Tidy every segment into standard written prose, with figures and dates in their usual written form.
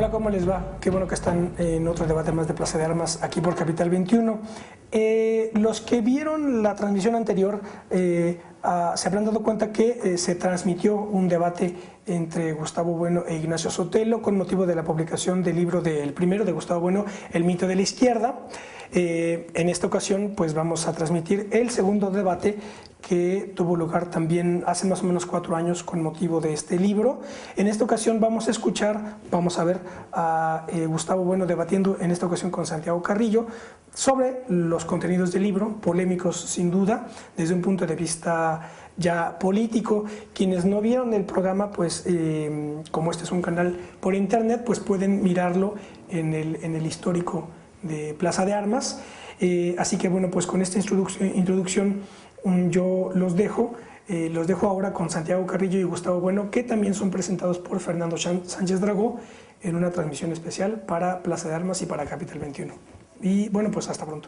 Hola, ¿cómo les va? Qué bueno que están en otro debate más de Plaza de Armas aquí por Capital 21. Los que vieron la transmisión anterior se habrán dado cuenta que se transmitió un debate entre Gustavo Bueno e Ignacio Sotelo con motivo de la publicación del libro del primero de Gustavo Bueno, El mito de la izquierda. En esta ocasión pues vamos a transmitir el segundo debate que tuvo lugar también hace más o menos 4 años con motivo de este libro. En esta ocasión vamos a ver a Gustavo Bueno debatiendo en esta ocasión con Santiago Carrillo sobre los contenidos del libro, polémicos sin duda, desde un punto de vista ya político. Quienes no vieron el programa, pues como este es un canal por internet, pues pueden mirarlo en el histórico de Plaza de Armas. Así que bueno, pues con esta introducción yo los dejo ahora con Santiago Carrillo y Gustavo Bueno, que también son presentados por Fernando Sánchez Dragó en una transmisión especial para Plaza de Armas y para Capital 21. Y bueno, pues hasta pronto.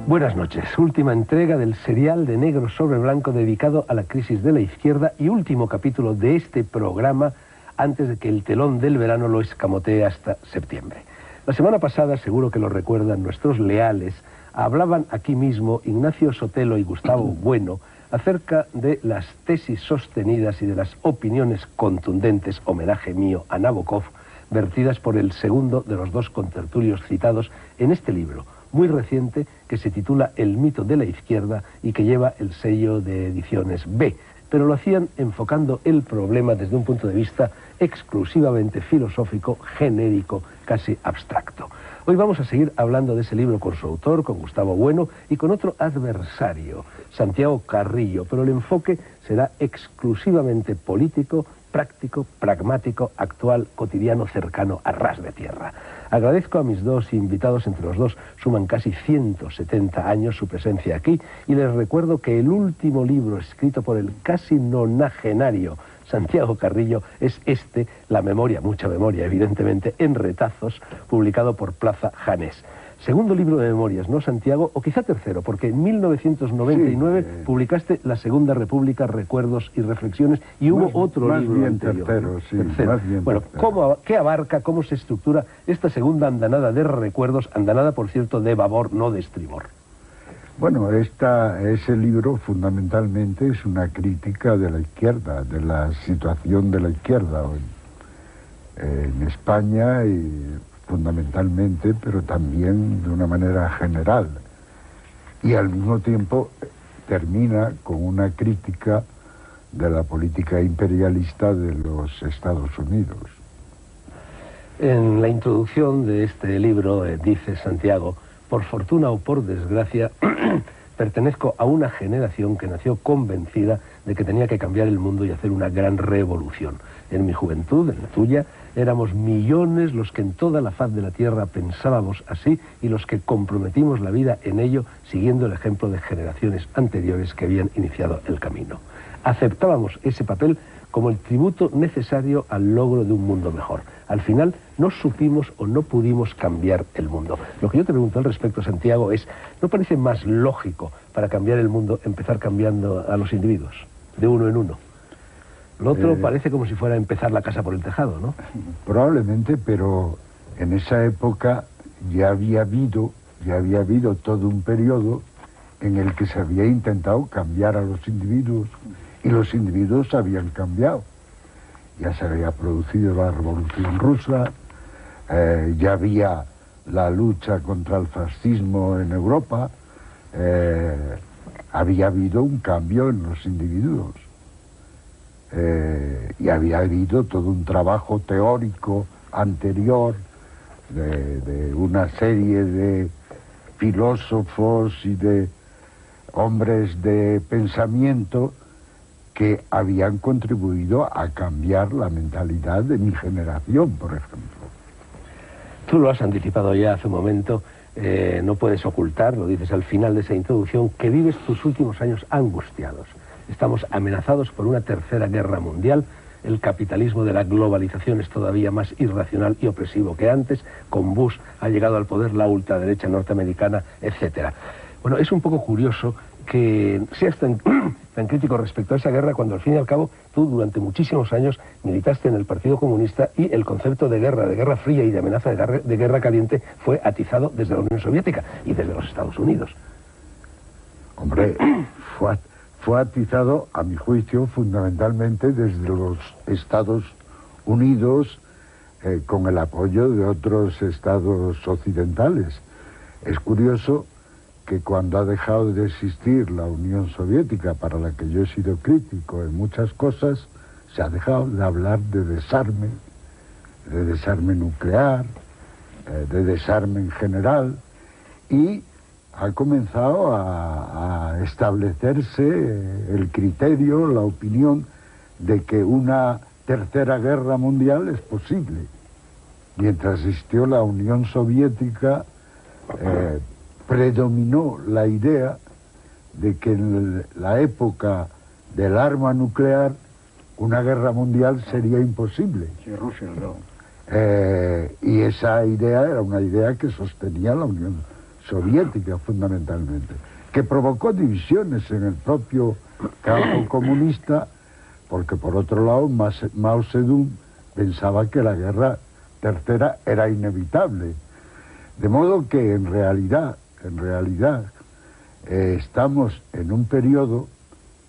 Buenas noches. Última entrega del serial de negro sobre blanco dedicado a la crisis de la izquierda y último capítulo de este programa antes de que el telón del verano lo escamotee hasta septiembre. La semana pasada, seguro que lo recuerdan nuestros leales, hablaban aquí mismo Ignacio Sotelo y Gustavo Bueno acerca de las tesis sostenidas y de las opiniones contundentes, homenaje mío a Nabokov, vertidas por el segundo de los dos contertulios citados en este libro muy reciente que se titula El mito de la izquierda y que lleva el sello de Ediciones B, pero lo hacían enfocando el problema desde un punto de vista exclusivamente filosófico, genérico, casi abstracto. Hoy vamos a seguir hablando de ese libro con su autor, con Gustavo Bueno, y con otro adversario, Santiago Carrillo, pero el enfoque será exclusivamente político, práctico, pragmático, actual, cotidiano, cercano, a ras de tierra. Agradezco a mis dos invitados, entre los dos suman casi 170 años su presencia aquí, y les recuerdo que el último libro escrito por el casi nonagenario Santiago Carrillo es este, La memoria, mucha memoria evidentemente, en retazos, publicado por Plaza Janés. Segundo libro de memorias, ¿no, Santiago? O quizá tercero, porque en 1999 publicaste La Segunda República, Recuerdos y Reflexiones, y hubo otro libro anterior. Tercero, sí, más bien bueno, tercero. ¿qué abarca, cómo se estructura esta segunda andanada de recuerdos, andanada, por cierto, de babor, no de estribor? Bueno, ese libro fundamentalmente es una crítica de la izquierda, de la situación de la izquierda hoy en España y fundamentalmente, pero también de una manera general. Y al mismo tiempo termina con una crítica de la política imperialista de los Estados Unidos. En la introducción de este libro dice Santiago: por fortuna o por desgracia, pertenezco a una generación que nació convencida de que tenía que cambiar el mundo y hacer una gran revolución. En mi juventud, en la tuya, éramos millones los que en toda la faz de la tierra pensábamos así y los que comprometimos la vida en ello, siguiendo el ejemplo de generaciones anteriores que habían iniciado el camino. Aceptábamos ese papel como el tributo necesario al logro de un mundo mejor. Al final no supimos o no pudimos cambiar el mundo. Lo que yo te pregunto al respecto, Santiago, es, ¿no parece más lógico para cambiar el mundo empezar cambiando a los individuos, de uno en uno? Lo otro parece como si fuera empezar la casa por el tejado, ¿no? Probablemente, pero en esa época ya había habido todo un periodo en el que se había intentado cambiar a los individuos y los individuos habían cambiado. Ya se había producido la Revolución Rusa, ya había la lucha contra el fascismo en Europa, había habido un cambio en los individuos. Y había habido todo un trabajo teórico anterior de una serie de filósofos y de hombres de pensamiento que habían contribuido a cambiar la mentalidad de mi generación, por ejemplo. Tú lo has anticipado ya hace un momento, no puedes ocultar, lo dices al final de esa introducción, que vives tus últimos años angustiados. Estamos amenazados por una tercera guerra mundial, el capitalismo de la globalización es todavía más irracional y opresivo que antes, con Bush ha llegado al poder la ultraderecha norteamericana, etc. Bueno, es un poco curioso que seas tan crítico respecto a esa guerra cuando al fin y al cabo tú durante muchísimos años militaste en el Partido Comunista y el concepto de guerra fría y de amenaza de guerra caliente fue atizado desde la Unión Soviética y desde los Estados Unidos. Hombre, fue atizado, a mi juicio, fundamentalmente desde los Estados Unidos, con el apoyo de otros estados occidentales. Es curioso que cuando ha dejado de existir la Unión Soviética, para la que yo he sido crítico en muchas cosas, se ha dejado de hablar de desarme nuclear, de desarme en general, y ha comenzado a establecerse el criterio, la opinión de que una tercera guerra mundial es posible. Mientras existió la Unión Soviética, predominó la idea de que en la época del arma nuclear una guerra mundial sería imposible. Sí, Rusia, no. Y esa idea era una idea que sostenía la Unión Soviética fundamentalmente, que provocó divisiones en el propio campo comunista, porque por otro lado Mao Zedong pensaba que la guerra tercera era inevitable. De modo que en realidad estamos en un periodo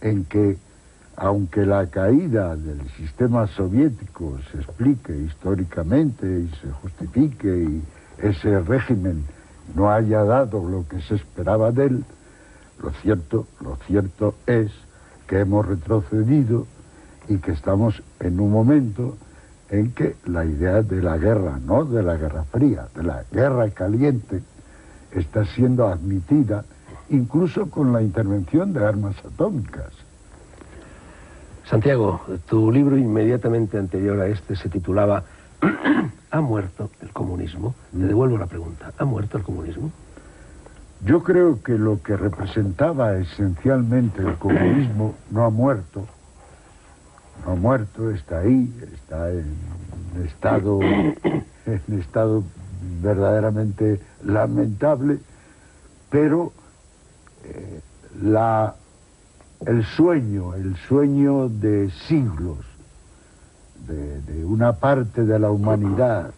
en que, aunque la caída del sistema soviético se explique históricamente y se justifique y ese régimen no haya dado lo que se esperaba de él, lo cierto es que hemos retrocedido y que estamos en un momento en que la idea de la guerra, no de la guerra fría, de la guerra caliente, está siendo admitida incluso con la intervención de armas atómicas. Santiago, tu libro inmediatamente anterior a este se titulaba ¿Ha muerto el comunismo? Te devuelvo la pregunta, ¿ha muerto el comunismo? Yo creo que lo que representaba esencialmente el comunismo no ha muerto. No ha muerto, está ahí, está en estado verdaderamente lamentable, pero el sueño de siglos de una parte de la humanidad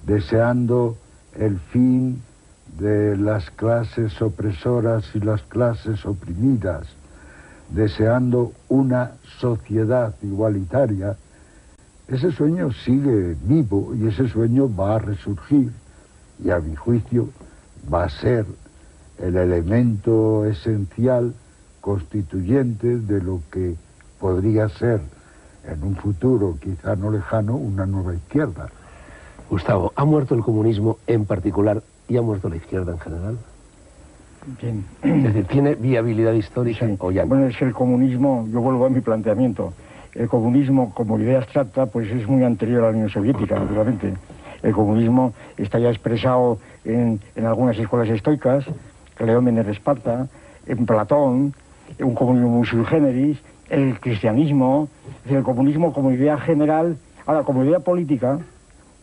deseando el fin de las clases opresoras y las clases oprimidas, deseando una sociedad igualitaria, ese sueño sigue vivo y ese sueño va a resurgir y a mi juicio va a ser el elemento esencial constituyente de lo que podría ser en un futuro quizá no lejano una nueva izquierda. Gustavo, ¿ha muerto el comunismo en particular y ha muerto la izquierda en general? Bien. Es decir, ¿tiene viabilidad histórica o ya no? Bueno, es el comunismo, yo vuelvo a mi planteamiento. El comunismo como idea abstracta pues es muy anterior a la Unión Soviética, naturalmente. El comunismo está ya expresado en algunas escuelas estoicas, Cleómenes de Esparta, en Platón, un comunismo muy sui generis, el cristianismo, es decir, el comunismo como idea general. Ahora, como idea política,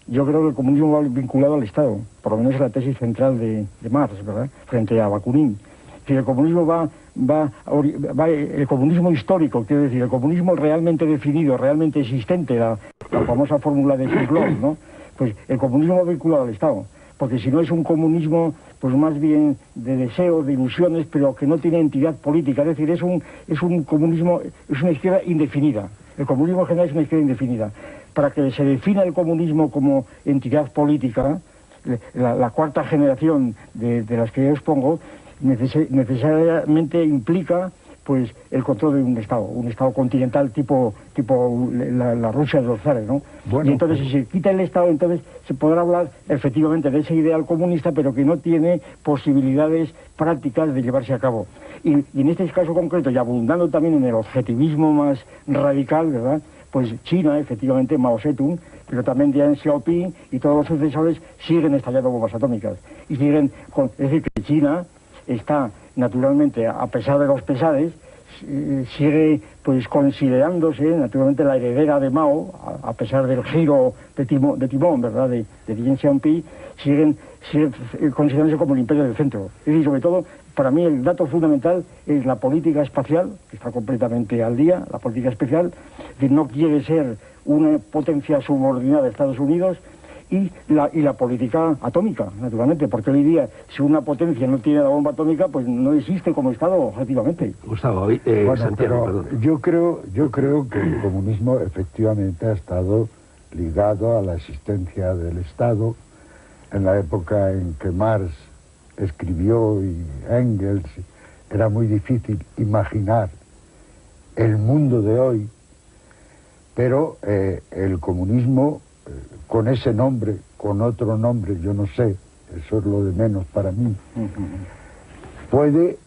yo creo que el comunismo va vinculado al Estado, por lo menos es la tesis central de Marx, ¿verdad?, frente a Bakunin. Es decir, el comunismo el comunismo histórico, quiero decir, el comunismo realmente definido, realmente existente, la famosa fórmula de Shislov, ¿no? Pues el comunismo va vinculado al Estado, porque si no es un comunismo, pues más bien de deseos, de ilusiones, pero que no tiene entidad política, es decir, es un comunismo, es una izquierda indefinida. El comunismo en general es una izquierda indefinida. Para que se defina el comunismo como entidad política, la cuarta generación de las que yo expongo, necesariamente implica pues el control de un Estado continental tipo la Rusia de los zares, ¿no? Bueno, y entonces si se quita el Estado, entonces se podrá hablar efectivamente de ese ideal comunista, pero que no tiene posibilidades prácticas de llevarse a cabo. Y en este caso concreto, y abundando también en el objetivismo más radical, ¿verdad?, pues China, efectivamente, Mao Zedong, pero también Deng Xiaoping y todos los sucesores siguen estallando bombas atómicas. Es decir, que China está, naturalmente, a pesar de los pesares, sigue pues considerándose naturalmente la heredera de Mao, a pesar del giro de timón, ¿verdad?, de Deng Xiaoping, sigue considerándose como el imperio del centro. Es decir, sobre todo, para mí el dato fundamental es la política espacial, que está completamente al día, la política espacial, que no quiere ser una potencia subordinada de Estados Unidos, y la política atómica, naturalmente, porque hoy día, si una potencia no tiene la bomba atómica, pues no existe como Estado, objetivamente. Gustavo, Santiago, perdón. Yo creo que el comunismo efectivamente ha estado ligado a la existencia del Estado en la época en que Marx escribió y Engels. Era muy difícil imaginar el mundo de hoy, pero el comunismo, con ese nombre, con otro nombre, yo no sé, eso es lo de menos para mí, puede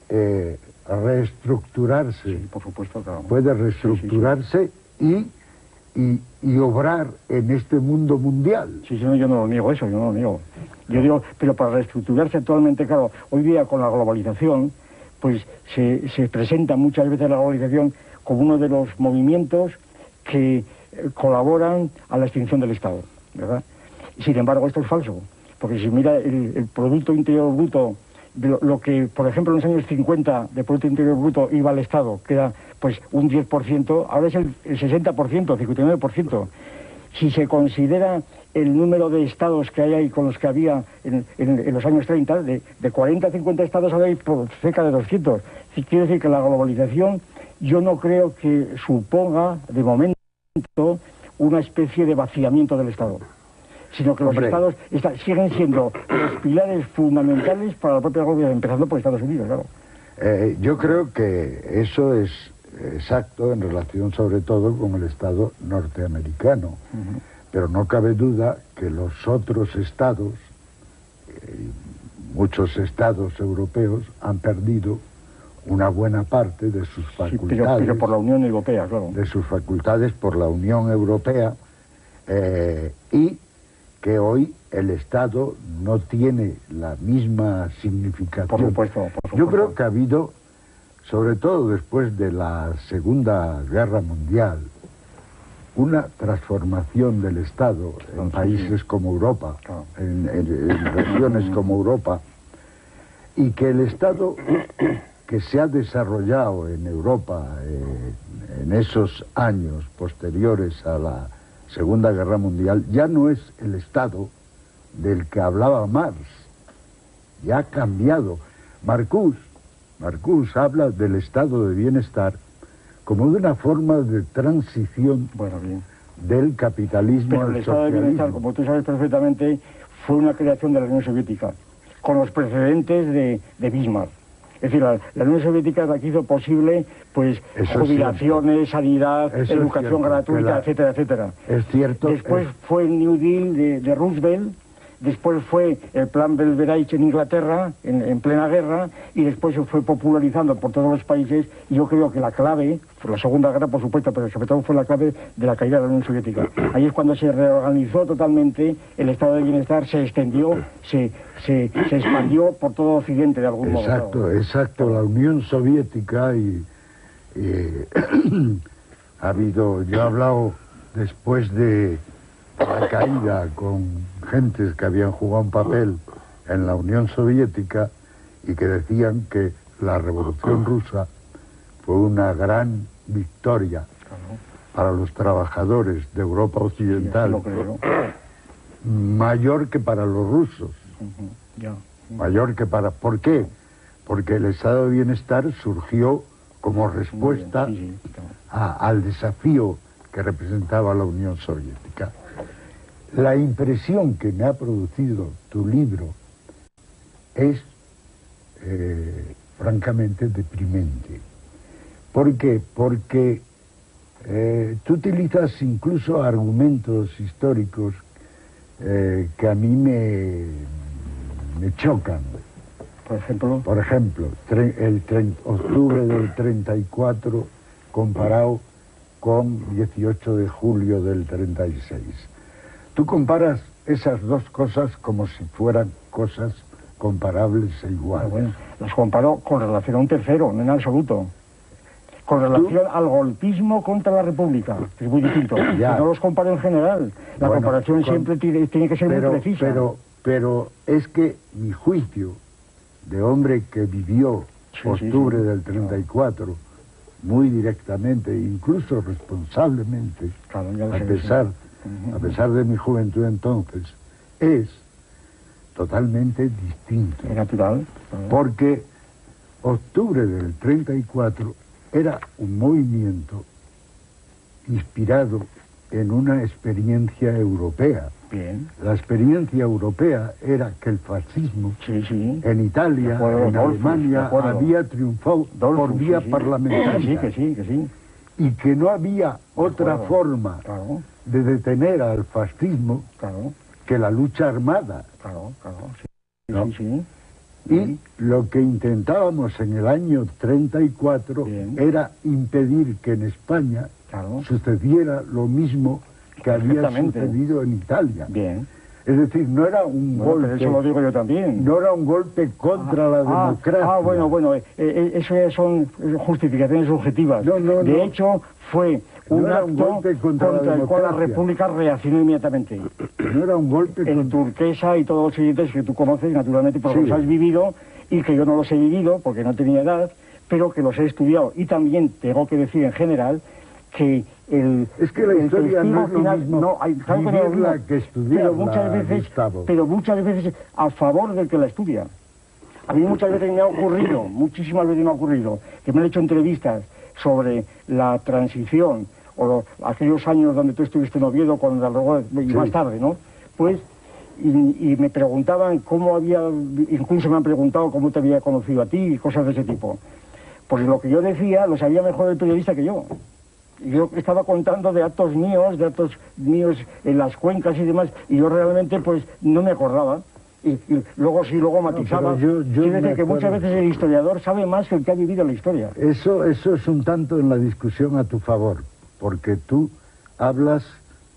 reestructurarse. Sí, por supuesto, claro. Puede reestructurarse y obrar en este mundo mundial. Sí, yo no lo niego eso, yo no lo niego. Yo digo, pero para reestructurarse actualmente, claro, hoy día con la globalización, pues se presenta muchas veces la globalización como uno de los movimientos que colaboran a la extinción del Estado, ¿verdad? Sin embargo, esto es falso, porque si mira el Producto Interior Bruto, de lo que, por ejemplo, en los años 50 de Producto Interior Bruto iba al Estado, que era pues un 10%, ahora es el 60%, 59%. Si se considera el número de estados que hay ahí con los que había en los años 30, de 40 a 50 estados ahora hay por cerca de 200. Quiero decir que la globalización yo no creo que suponga, de momento, una especie de vaciamiento del Estado, sino que los Estados siguen siendo los pilares fundamentales para la propia globalización, empezando por Estados Unidos, claro. Yo creo que eso es exacto en relación sobre todo con el Estado norteamericano, pero no cabe duda que los otros estados, muchos estados europeos, han perdido una buena parte de sus facultades. Sí, pero por la Unión Europea, claro. De sus facultades por la Unión Europea, y que hoy el Estado no tiene la misma significación. Por supuesto. Yo creo que ha habido, sobre todo después de la Segunda Guerra Mundial, una transformación del Estado en países como Europa, claro, en regiones como Europa, y que el Estado que se ha desarrollado en Europa en esos años posteriores a la Segunda Guerra Mundial ya no es el Estado del que hablaba Marx, ya ha cambiado. Marcuse habla del estado de bienestar como de una forma de transición del capitalismo pero al el estado de bienestar, como tú sabes perfectamente, fue una creación de la Unión Soviética, con los precedentes de Bismarck. Es decir, la Unión Soviética es la que hizo posible, pues, jubilaciones, sanidad, educación gratuita, etcétera, etcétera. Es cierto. Después fue el New Deal de Roosevelt, después fue el Plan Beveridge en Inglaterra, en plena guerra, y después se fue popularizando por todos los países, y yo creo que la clave, fue la Segunda Guerra, por supuesto, pero sobre todo fue la clave de la caída de la Unión Soviética. Ahí es cuando se reorganizó totalmente, el estado de bienestar se extendió, se expandió por todo Occidente de algún modo. Exacto, la Unión Soviética ha habido, yo he hablado después de la caída con gentes que habían jugado un papel en la Unión Soviética y que decían que la Revolución Rusa fue una gran victoria para los trabajadores de Europa Occidental, mayor que para los rusos. Mayor que para... ¿Por qué? Porque el estado de bienestar surgió como respuesta al desafío que representaba la Unión Soviética. La impresión que me ha producido tu libro es francamente deprimente. ¿Por qué? Porque tú utilizas incluso argumentos históricos que a mí me chocan. Por ejemplo, octubre del 34 comparado con 18 de julio del 36. Tú comparas esas dos cosas como si fueran cosas comparables e iguales. Las comparo con relación a un tercero, no en absoluto. con relación al golpismo contra la República, que es muy distinto. No los comparo en general. La comparación siempre tiene que ser muy precisa. Pero es que mi juicio de hombre que vivió octubre del 34 muy directamente, incluso responsablemente, a pesar de mi juventud entonces, es totalmente distinto. Es natural. Porque octubre del 34 era un movimiento inspirado en una experiencia europea. Bien. La experiencia europea era que el fascismo en Italia, en Alemania, había triunfado por vía parlamentaria. Que sí. Y que no había otra forma de detener al fascismo que la lucha armada. Y lo que intentábamos en el año 34 era impedir que en España sucediera lo mismo que había sucedido en Italia. Es decir, no era un golpe... Pero eso lo digo yo también. No era un golpe contra la democracia. Eso ya son justificaciones subjetivas. De hecho, fue un acto contra el cual la República reaccionó inmediatamente. No era un golpe en Turquesa y todos los siguientes que tú conoces, naturalmente, porque los has vivido, y que yo no los he vivido, porque no tenía edad, pero que los he estudiado. Y también tengo que decir en general que es que la historia no es lo mismo vivirla que estudiarla, pero muchas veces a favor del que la estudia. A mí muchas veces me ha ocurrido, muchísimas veces me ha ocurrido, que me han hecho entrevistas sobre la transición, o aquellos años donde tú estuviste en Oviedo, y más tarde, ¿no? Pues, y me preguntaban cómo incluso me han preguntado cómo te había conocido a ti, y cosas de ese tipo. Pues lo que yo decía lo sabía mejor el periodista que yo. Yo estaba contando de actos míos en las cuencas y demás, y yo realmente pues no me acordaba. Y luego matizaba. Quiere decir que muchas veces el historiador sabe más que el que ha vivido la historia. Eso es un tanto en la discusión a tu favor, porque tú hablas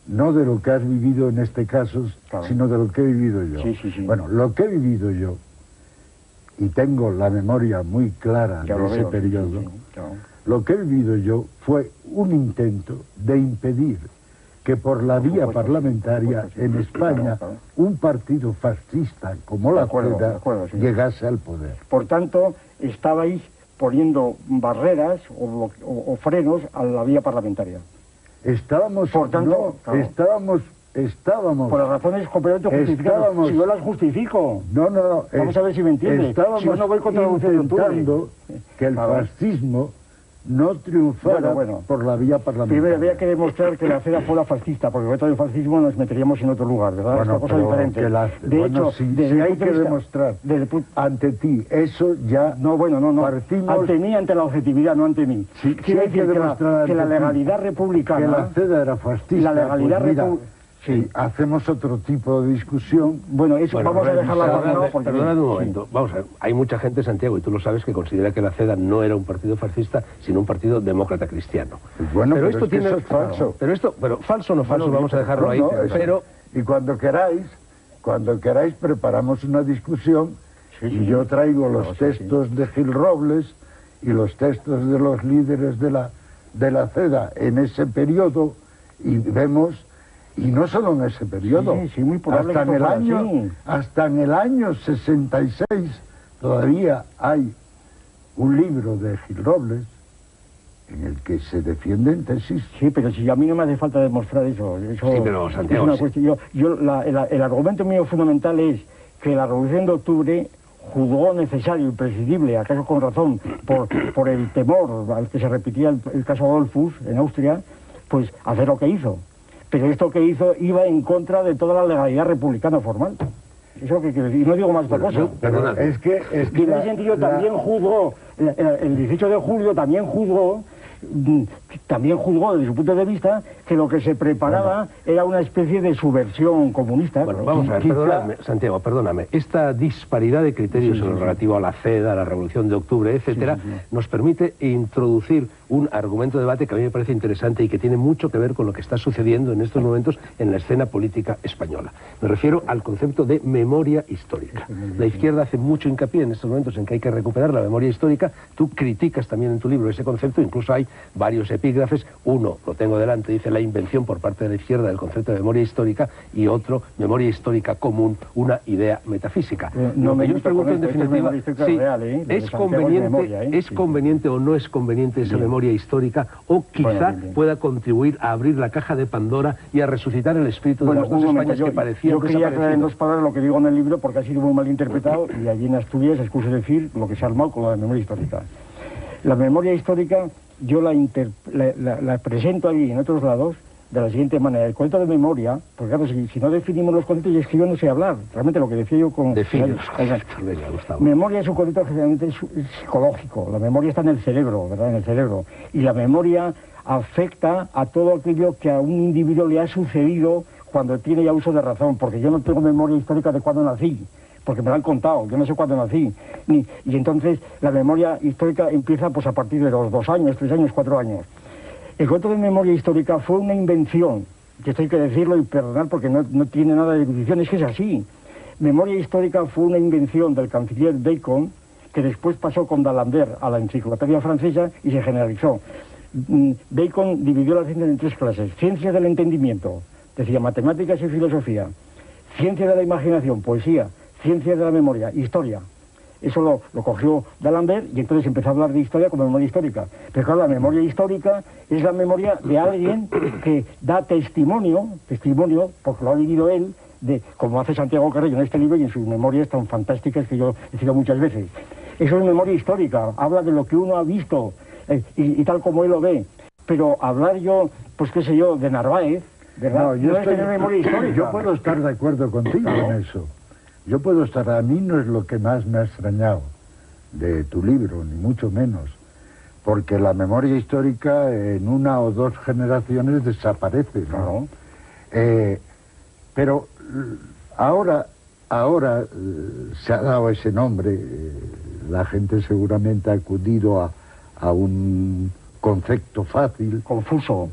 no de lo que has vivido en este caso, sino de lo que he vivido yo. Bueno, lo que he vivido yo, y tengo la memoria muy clara de ese periodo, lo que he vivido yo fue un intento de impedir que por la vía parlamentaria en España un partido fascista como la CEDA llegase al poder. Por tanto, estabais poniendo barreras o frenos a la vía parlamentaria. Estábamos, por tanto, estábamos por las razones completamente justificadas. Si yo las justifico. Vamos a ver si me entiendes. Estábamos si yo no voy contra intentando que el fascismo no triunfara por la vía parlamentaria. Primero había que demostrar que la CEDA fuera fascista, porque contra el fascismo nos meteríamos en otro lugar, ¿verdad? Es una cosa diferente. De hecho, desde ahí hay que demostrar ante ti, eso ya... Partimos... Ante mí, ante la objetividad, no ante mí. Quiere decir que la legalidad republicana... Que la CEDA era fascista. La legalidad republicana... Sí, hacemos otro tipo de discusión. Vamos a dejarla... Perdona un momento. Vamos a ver, hay mucha gente, Santiago, y tú lo sabes, que considera que la CEDA no era un partido fascista, sino un partido demócrata cristiano. Pero esto tiene... eso es falso. Pero falso o no falso, vamos a dejarlo ahí. Y cuando queráis preparamos una discusión y yo traigo los textos de Gil Robles y los textos de los líderes de la CEDA en ese periodo y vemos... Y no solo en ese periodo, muy hasta en el año 66 todavía hay un libro de Gil Robles en el que se defienden tesis. Sí, pero si a mí no me hace falta demostrar eso. Sí, pero Santiago... Es una cuestión. El argumento mío fundamental es que la Revolución de Octubre juzgó necesario, imprescindible, acaso con razón, por el temor al que se repetía el caso Dollfuss en Austria, pues hacer lo que hizo. Pero esto que hizo iba en contra de toda la legalidad republicana formal. Eso es lo que quiero decir. Y no digo más otra cosa. Es que en ese sentido también juzgó, el 18 de julio también juzgó también juzgó desde su punto de vista que lo que se preparaba era una especie de subversión comunista. Bueno, vamos a ver, perdóname, Santiago, perdóname. Esta disparidad de criterios en lo relativo a la CEDA, a la Revolución de Octubre, etcétera, nos permite introducir un argumento de debate que a mí me parece interesante y que tiene mucho que ver con lo que está sucediendo en estos momentos en la escena política española. Me refiero al concepto de memoria histórica. La izquierda hace mucho hincapié en estos momentos en que hay que recuperar la memoria histórica. Tú criticas también en tu libro ese concepto, incluso hay varios epígrafes. Uno, lo tengo delante, dice la invención por parte de la izquierda del concepto de memoria histórica, y otro, memoria histórica común, una idea metafísica. No me yo os pregunto en definitiva, sí, real, ¿es conveniente o no es conveniente esa memoria histórica, o quizá pueda contribuir a abrir la caja de Pandora y a resucitar el espíritu de las dos Españas que parecían Yo quería aclarar en 2 palabras lo que digo en el libro, porque ha sido muy mal interpretado, y allí en Asturias, excuso decir, lo que se ha armado con la memoria histórica. La memoria histórica yo la presento allí en otros lados de la siguiente manera. El concepto de memoria, porque claro, si no definimos los conceptos, y es que yo no sé hablar, realmente lo que decía yo con... Memoria es un concepto generalmente psicológico. La memoria está en el cerebro, ¿verdad? En el cerebro. Y la memoria afecta a todo aquello que a un individuo le ha sucedido cuando tiene ya uso de razón, porque yo no tengo memoria histórica de cuando nací, porque me lo han contado, yo no sé cuándo nací. Y entonces la memoria histórica empieza pues a partir de los 2 años, 3 años, 4 años. El concepto de memoria histórica fue una invención, que esto hay que decirlo y perdonar porque no tiene nada de erudición, es que es así. Memoria histórica fue una invención del canciller Bacon, que después pasó con D'Alembert a la enciclopedia francesa y se generalizó. Bacon dividió la ciencia en 3 clases: ciencia del entendimiento, decía matemáticas y filosofía; ciencia de la imaginación, poesía; ciencia de la memoria, historia. Eso lo cogió D'Alembert y entonces empezó a hablar de historia como memoria histórica. Pero claro, la memoria histórica es la memoria de alguien que da testimonio, porque lo ha vivido él, de como hace Santiago Carrillo en este libro y en sus memorias tan fantásticas que yo he citado muchas veces. Eso es memoria histórica, habla de lo que uno ha visto y tal como él lo ve. Pero hablar yo, pues qué sé yo, de Narváez, ¿verdad? No, es tener memoria histórica. Yo puedo estar de acuerdo contigo en eso. Yo puedo estar, a mí no es lo que más me ha extrañado de tu libro, ni mucho menos, porque la memoria histórica en 1 o 2 generaciones desaparece, ¿no? Pero ahora se ha dado ese nombre, la gente seguramente ha acudido a un concepto fácil, confuso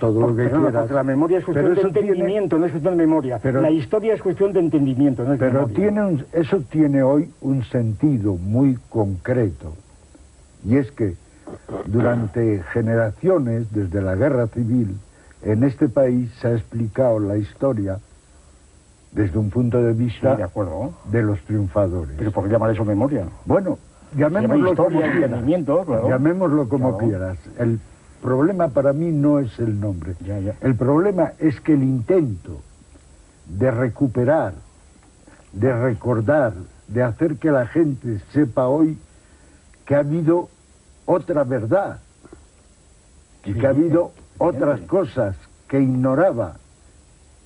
todo lo que quieras. Porque la memoria es cuestión de entendimiento, no es cuestión de memoria. Pero la historia es cuestión de entendimiento, no es pero memoria. Eso tiene hoy un sentido muy concreto, y es que durante generaciones, desde la guerra civil, en este país se ha explicado la historia desde un punto de vista de los triunfadores. ¿Pero por qué llamar eso memoria? Bueno, llamémoslo historia, como quieras. Claro. Llamémoslo como quieras. El problema para mí no es el nombre. El problema es que el intento de recuperar, de recordar, de hacer que la gente sepa hoy que ha habido otra verdad y que ha habido otras cosas que ignoraba,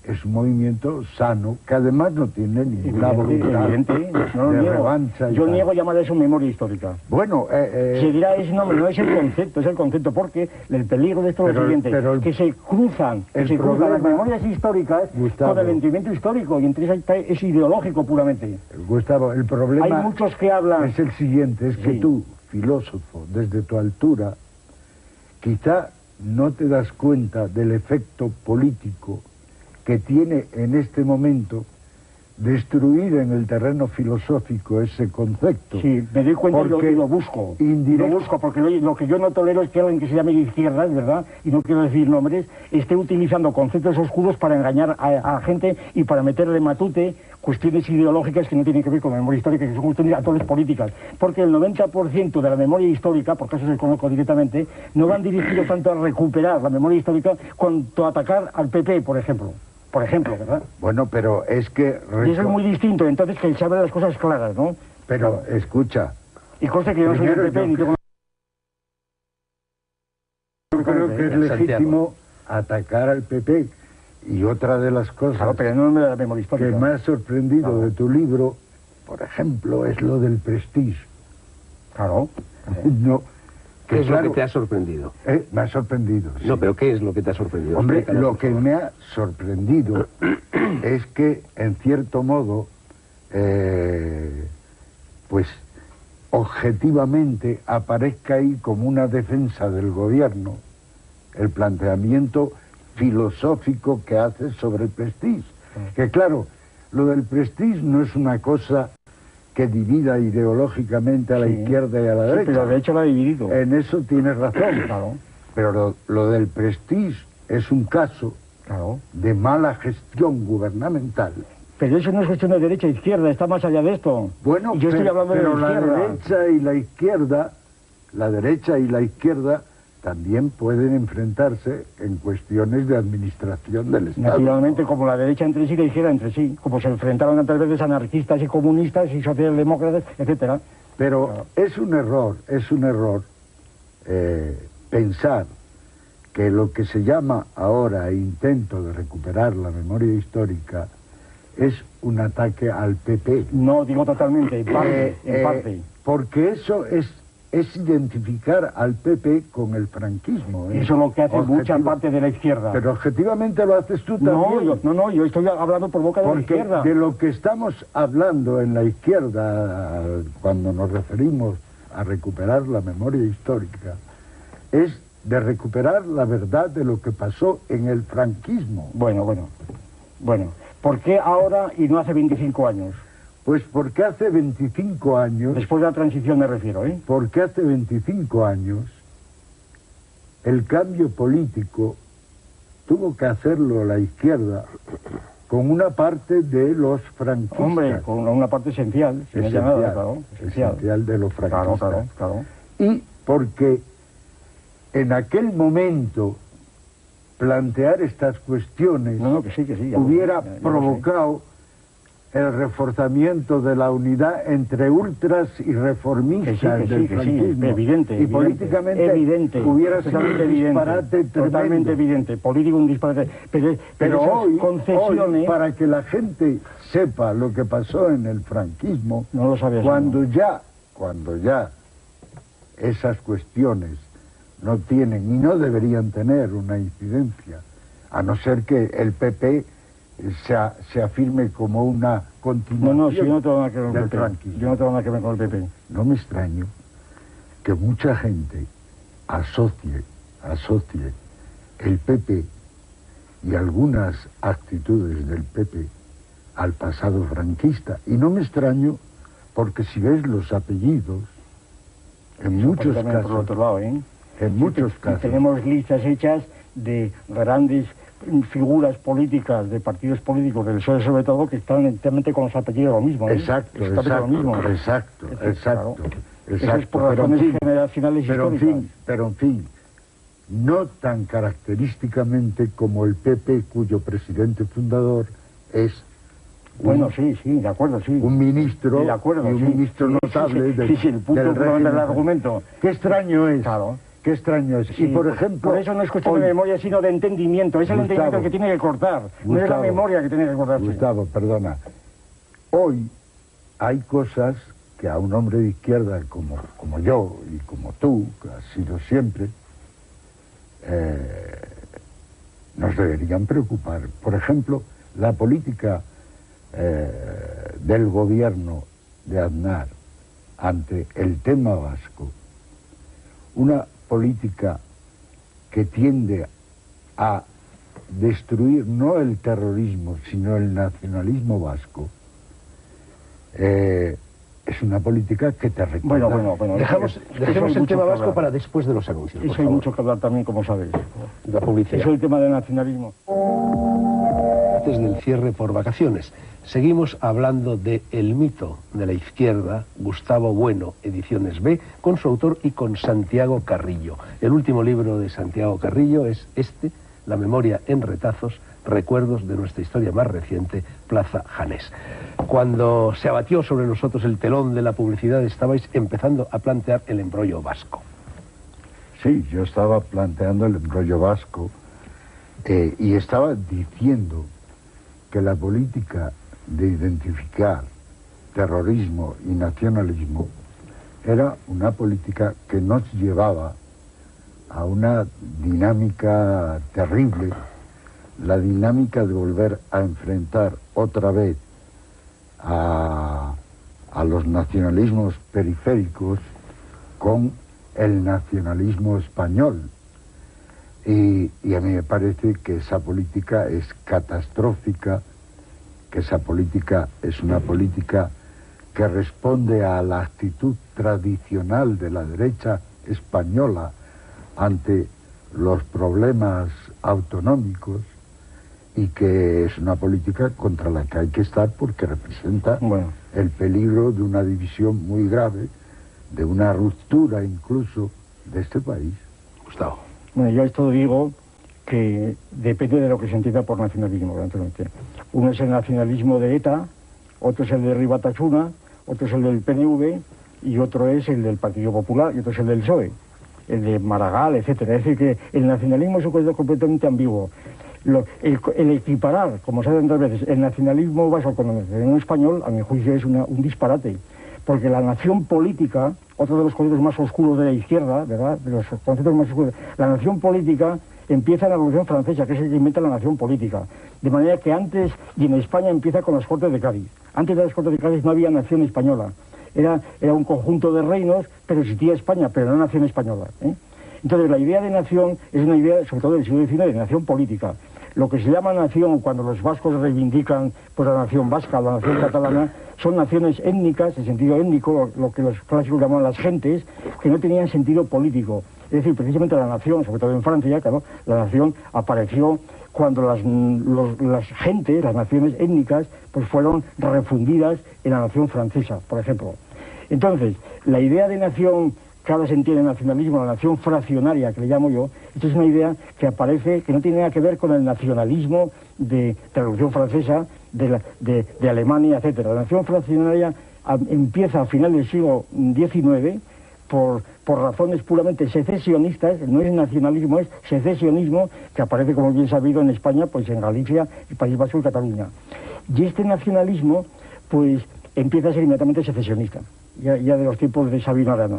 es un movimiento sano, que además no tiene ninguna voluntad de revancha. Yo niego llamar eso memoria histórica. Bueno, se dirá ese nombre, no es el concepto, porque el peligro de esto es lo siguiente, que se cruzan las memorias históricas, Gustavo, con el entendimiento histórico, y entre ellas es ideológico puramente. Gustavo, el problema hay muchos que hablan... es el siguiente, es que tú, filósofo, desde tu altura, quizá no te das cuenta del efecto político que tiene en este momento destruir en el terreno filosófico ese concepto. Sí, me doy cuenta y lo busco. Lo busco, porque lo que yo no tolero es que alguien que se llame de izquierdas, ¿verdad?, y no quiero decir nombres, esté utilizando conceptos oscuros para engañar a gente y para meterle matute cuestiones ideológicas que no tienen que ver con la memoria histórica, que son cuestiones actuales políticas. Porque el 90% de la memoria histórica, por caso se conozco directamente, no van dirigidos tanto a recuperar la memoria histórica cuanto a atacar al PP, por ejemplo, ¿verdad? Bueno, pero es que... Y eso es muy distinto, entonces que se habla de las cosas claras, ¿no? Pero, escucha... Y consta que yo no soy del PP, ni tengo... Yo creo que es legítimo atacar al PP, y otra de las cosas pero no me da la memoria histórica que me ha sorprendido de tu libro, por ejemplo, es lo del prestigio. Claro. No, ¿Qué es lo que te ha sorprendido? Me ha sorprendido, sí. No, pero ¿qué es lo que te ha sorprendido? Hombre, Explícalo, lo que me ha sorprendido es que, en cierto modo, pues objetivamente aparezca ahí como una defensa del gobierno el planteamiento filosófico que hace sobre el Prestige. Que claro, lo del Prestige no es una cosa que divida ideológicamente a la izquierda y a la derecha. Pero de hecho lo ha dividido. En eso tienes razón. Claro. Pero lo del Prestige es un caso de mala gestión gubernamental. Pero eso no es cuestión de derecha e izquierda, está más allá de esto. Bueno, y yo estoy hablando de la izquierda. La derecha y la izquierda también pueden enfrentarse en cuestiones de administración del Estado. Naturalmente, como la derecha entre sí y la izquierda entre sí, como se enfrentaron tantas veces anarquistas y comunistas y socialdemócratas, etcétera. Pero es un error pensar que lo que se llama ahora intento de recuperar la memoria histórica es un ataque al PP. No, digo totalmente, en parte. Porque eso es identificar al PP con el franquismo. Eso es lo que hace mucha parte de la izquierda. Pero objetivamente lo haces tú también. No, yo estoy hablando por boca de la izquierda. De lo que estamos hablando en la izquierda, cuando nos referimos a recuperar la memoria histórica, es de recuperar la verdad de lo que pasó en el franquismo. Bueno. ¿Por qué ahora y no hace 25 años? Pues porque hace 25 años... Después de la transición me refiero, ¿eh? Porque hace 25 años el cambio político tuvo que hacerlo la izquierda con una parte de los franquistas. Hombre, con una parte esencial. Esencial de los franquistas. Claro. Y porque en aquel momento plantear estas cuestiones hubiera provocado el reforzamiento de la unidad entre ultras y reformistas del franquismo. Evidente. Políticamente hubiera sido un disparate totalmente evidente. Político un disparate. Pero hoy, para que la gente sepa lo que pasó en el franquismo, no lo sabías, cuando ya esas cuestiones no tienen y no deberían tener una incidencia, a no ser que el PP se afirme como una continuación. No, yo no tengo nada que ver con el PP. Yo no tengo nada que ver con el PP. No me extraño que mucha gente asocie el PP y algunas actitudes del PP al pasado franquista. Y no me extraño porque si ves los apellidos, en muchos casos... Por otro lado, En muchos casos. Tenemos listas hechas de grandes figuras políticas, de partidos políticos del PSOE sobre todo, que están enteramente con los apellidos lo mismo. Exacto. Eso es por razones generacionales históricas. Pero en fin, no tan característicamente como el PP, cuyo presidente fundador es... Bueno, sí, de acuerdo, sí. Un ministro, sí, de acuerdo, y un ministro notable del punto del argumento. Qué extraño es. Claro. Qué extraño es. Sí, y por ejemplo... Por eso no es cuestión de memoria, sino de entendimiento. Es el entendimiento que tiene que cortar. No es la memoria que tiene que cortar. Gustavo, perdona. Hoy hay cosas que a un hombre de izquierda como yo y como tú, que has sido siempre, nos deberían preocupar. Por ejemplo, la política del gobierno de Aznar ante el tema vasco, una política que tiende a destruir no el terrorismo sino el nacionalismo vasco, es una política que te recuerda. Bueno. Dejemos el tema vasco para después de los anuncios. Eso hay mucho que hablar también, como sabes. La publicidad. Eso es el tema del nacionalismo. Antes del cierre por vacaciones, seguimos hablando de El mito de la izquierda, Gustavo Bueno, Ediciones B, con su autor y con Santiago Carrillo. El último libro de Santiago Carrillo es este, La memoria en retazos, recuerdos de nuestra historia más reciente, Plaza Janés. Cuando se abatió sobre nosotros el telón de la publicidad, estabais empezando a plantear el embrollo vasco. Sí, yo estaba planteando el embrollo vasco y estaba diciendo que la política de identificar terrorismo y nacionalismo era una política que nos llevaba a una dinámica terrible, la dinámica de volver a enfrentar otra vez a los nacionalismos periféricos con el nacionalismo español. Y a mí me parece que esa política es catastrófica, que esa política es una política que responde a la actitud tradicional de la derecha española ante los problemas autonómicos, y que es una política contra la que hay que estar porque representa el peligro de una división muy grave, de una ruptura incluso de este país. Gustavo. Bueno, yo esto digo que depende de lo que se entienda por nacionalismo, naturalmente. Uno es el nacionalismo de ETA, otro es el de Ribatasuna, otro es el del PNV y otro es el del Partido Popular y otro es el del PSOE, el de Maragall, etcétera. Es decir, que el nacionalismo es un concepto completamente ambiguo. El equiparar, como se hace tantas veces, el nacionalismo vasco con el nacionalismo español, a mi juicio es un disparate. Porque la nación política, otro de los conceptos más oscuros de la izquierda, ¿verdad?, de los conceptos más oscuros, la nación política empieza en la Revolución Francesa, que es el que inventa la nación política. De manera que antes, y en España empieza con las Cortes de Cádiz. Antes de las Cortes de Cádiz no había nación española. Era un conjunto de reinos, pero existía España, pero no nación española, ¿eh? Entonces la idea de nación es una idea, sobre todo del siglo XIX, de nación política. Lo que se llama nación, cuando los vascos reivindican pues, la nación vasca, la nación catalana, son naciones étnicas, en sentido étnico, lo que los clásicos llamaban las gentes, que no tenían sentido político. Es decir, precisamente la nación, sobre todo en Francia, claro, la nación apareció cuando las gentes, las naciones étnicas, pues fueron refundidas en la nación francesa, por ejemplo. Entonces, la idea de nación que ahora se entiende nacionalismo, la nación fraccionaria, que le llamo yo, esto es una idea que aparece, que no tiene nada que ver con el nacionalismo de la Revolución Francesa, de Alemania, etcétera. La nación fraccionaria empieza a final del siglo XIX por razones puramente secesionistas, no es nacionalismo, es secesionismo, que aparece, como bien sabido, en España, pues en Galicia, el País Vasco y Cataluña. Y este nacionalismo, pues, empieza a ser inmediatamente secesionista, ya de los tiempos de Sabino Arana.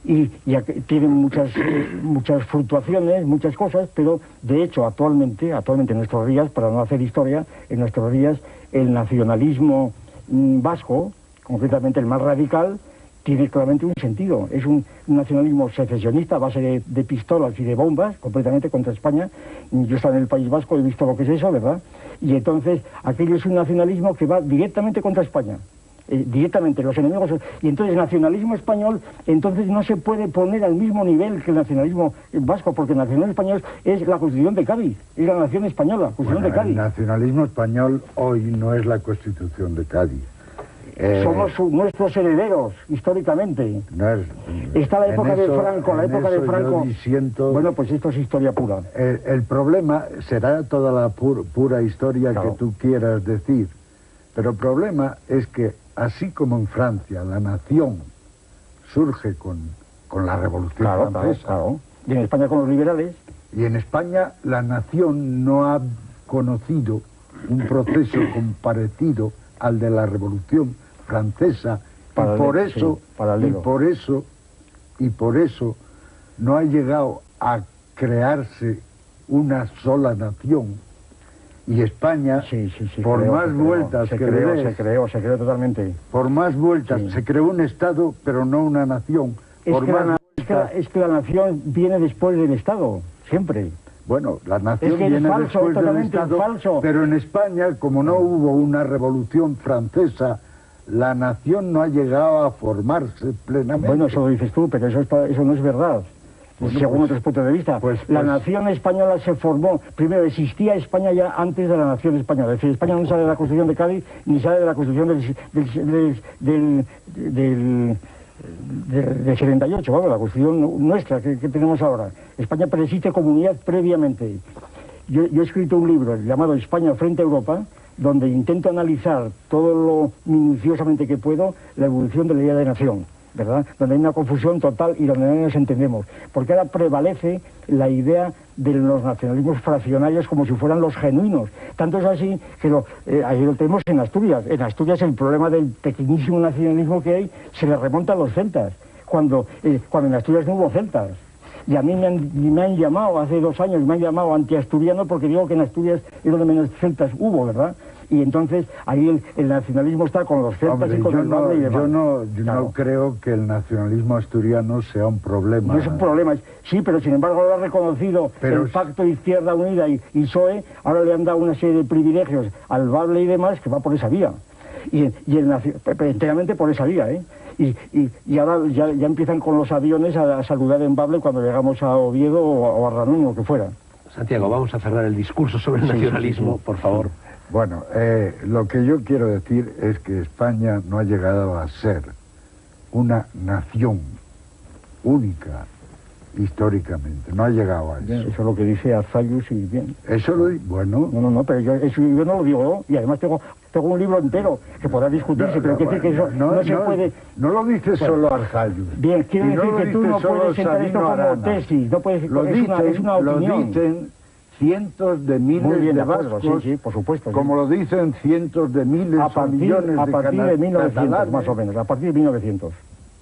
Y ya tiene muchas fluctuaciones, muchas cosas, pero de hecho actualmente en nuestros días, para no hacer historia, en nuestros días el nacionalismo vasco, concretamente el más radical, tiene claramente un sentido. Es un nacionalismo secesionista a base de pistolas y de bombas, completamente contra España. Yo estoy en el País Vasco, he visto lo que es eso, ¿verdad? Y entonces aquello es un nacionalismo que va directamente contra España. Directamente los enemigos, y entonces el nacionalismo español entonces no se puede poner al mismo nivel que el nacionalismo vasco, porque el nacionalismo español es la Constitución de Cádiz, es la nación española, Constitución de Cádiz. El nacionalismo español hoy no es la Constitución de Cádiz. Somos nuestros herederos, históricamente. No es, está la época de Franco, la época de Franco. Bueno, pues esto es historia pura. El problema será toda la pura historia, claro, que tú quieras decir, pero el problema es que así como en Francia la nación surge con la Revolución Francesa, claro. Y en España con los liberales. Y en España la nación no ha conocido un proceso comparecido al de la Revolución Francesa, y por eso no ha llegado a crearse una sola nación. Y España, por más vueltas que le des, se creó totalmente. Por más vueltas, se creó un Estado, pero no una nación. Es que la nación viene después del Estado, siempre. Bueno, la nación viene después del Estado, pero en España, como no hubo una revolución francesa, la nación no ha llegado a formarse plenamente. Bueno, eso lo dices tú, pero eso no es verdad. Bueno, según otros puntos de vista, la nación española se formó, primero existía España ya antes de la nación española, es decir, España no sale de la Constitución de Cádiz, ni sale de la Constitución del 78, vamos, la Constitución nuestra que tenemos ahora. España persiste como unidad previamente. Yo he escrito un libro llamado España frente a Europa, donde intento analizar todo lo minuciosamente que puedo la evolución de la idea de nación, ¿verdad? Donde hay una confusión total y donde no nos entendemos. Porque ahora prevalece la idea de los nacionalismos fraccionarios como si fueran los genuinos. Tanto es así que ahí lo tenemos en Asturias. En Asturias el problema del pequeñísimo nacionalismo que hay se le remonta a los celtas. cuando en Asturias no hubo celtas. Y a mí me han llamado hace 2 años, me han llamado antiasturiano porque digo que en Asturias es donde menos celtas hubo, ¿verdad? Y entonces ahí el nacionalismo está con los celtas. Hombre, y con el Bable y demás. Yo no Claro. creo que el nacionalismo asturiano sea un problema. No es un problema, sí, pero sin embargo lo ha reconocido Pero el Pacto Izquierda Unida y PSOE, ahora le han dado una serie de privilegios al Bable y demás que va por esa vía. Y enteramente por esa vía, ¿eh? Y ahora ya empiezan con los aviones a saludar en Bable cuando llegamos a Oviedo o a Ranún o lo que fuera. Santiago, vamos a cerrar el discurso sobre el nacionalismo, por favor. Bueno, lo que yo quiero decir es que España no ha llegado a ser una nación única históricamente, no ha llegado a eso. Bien, eso es lo que dice Arzallus y bien. Eso bueno... No, pero yo no lo digo, y además tengo un libro entero que podrá discutirse, pero quiere decir que eso no se puede... No lo dice solo Arzallus. Bien, quiero decir que tú no puedes sentar esto como tesis, no puedes, es una opinión. Lo dicen cientos de miles de vascos, sí, por supuesto. Como lo dicen cientos de miles o millones a partir de 1900, catalanes. más o menos, a partir de 1900.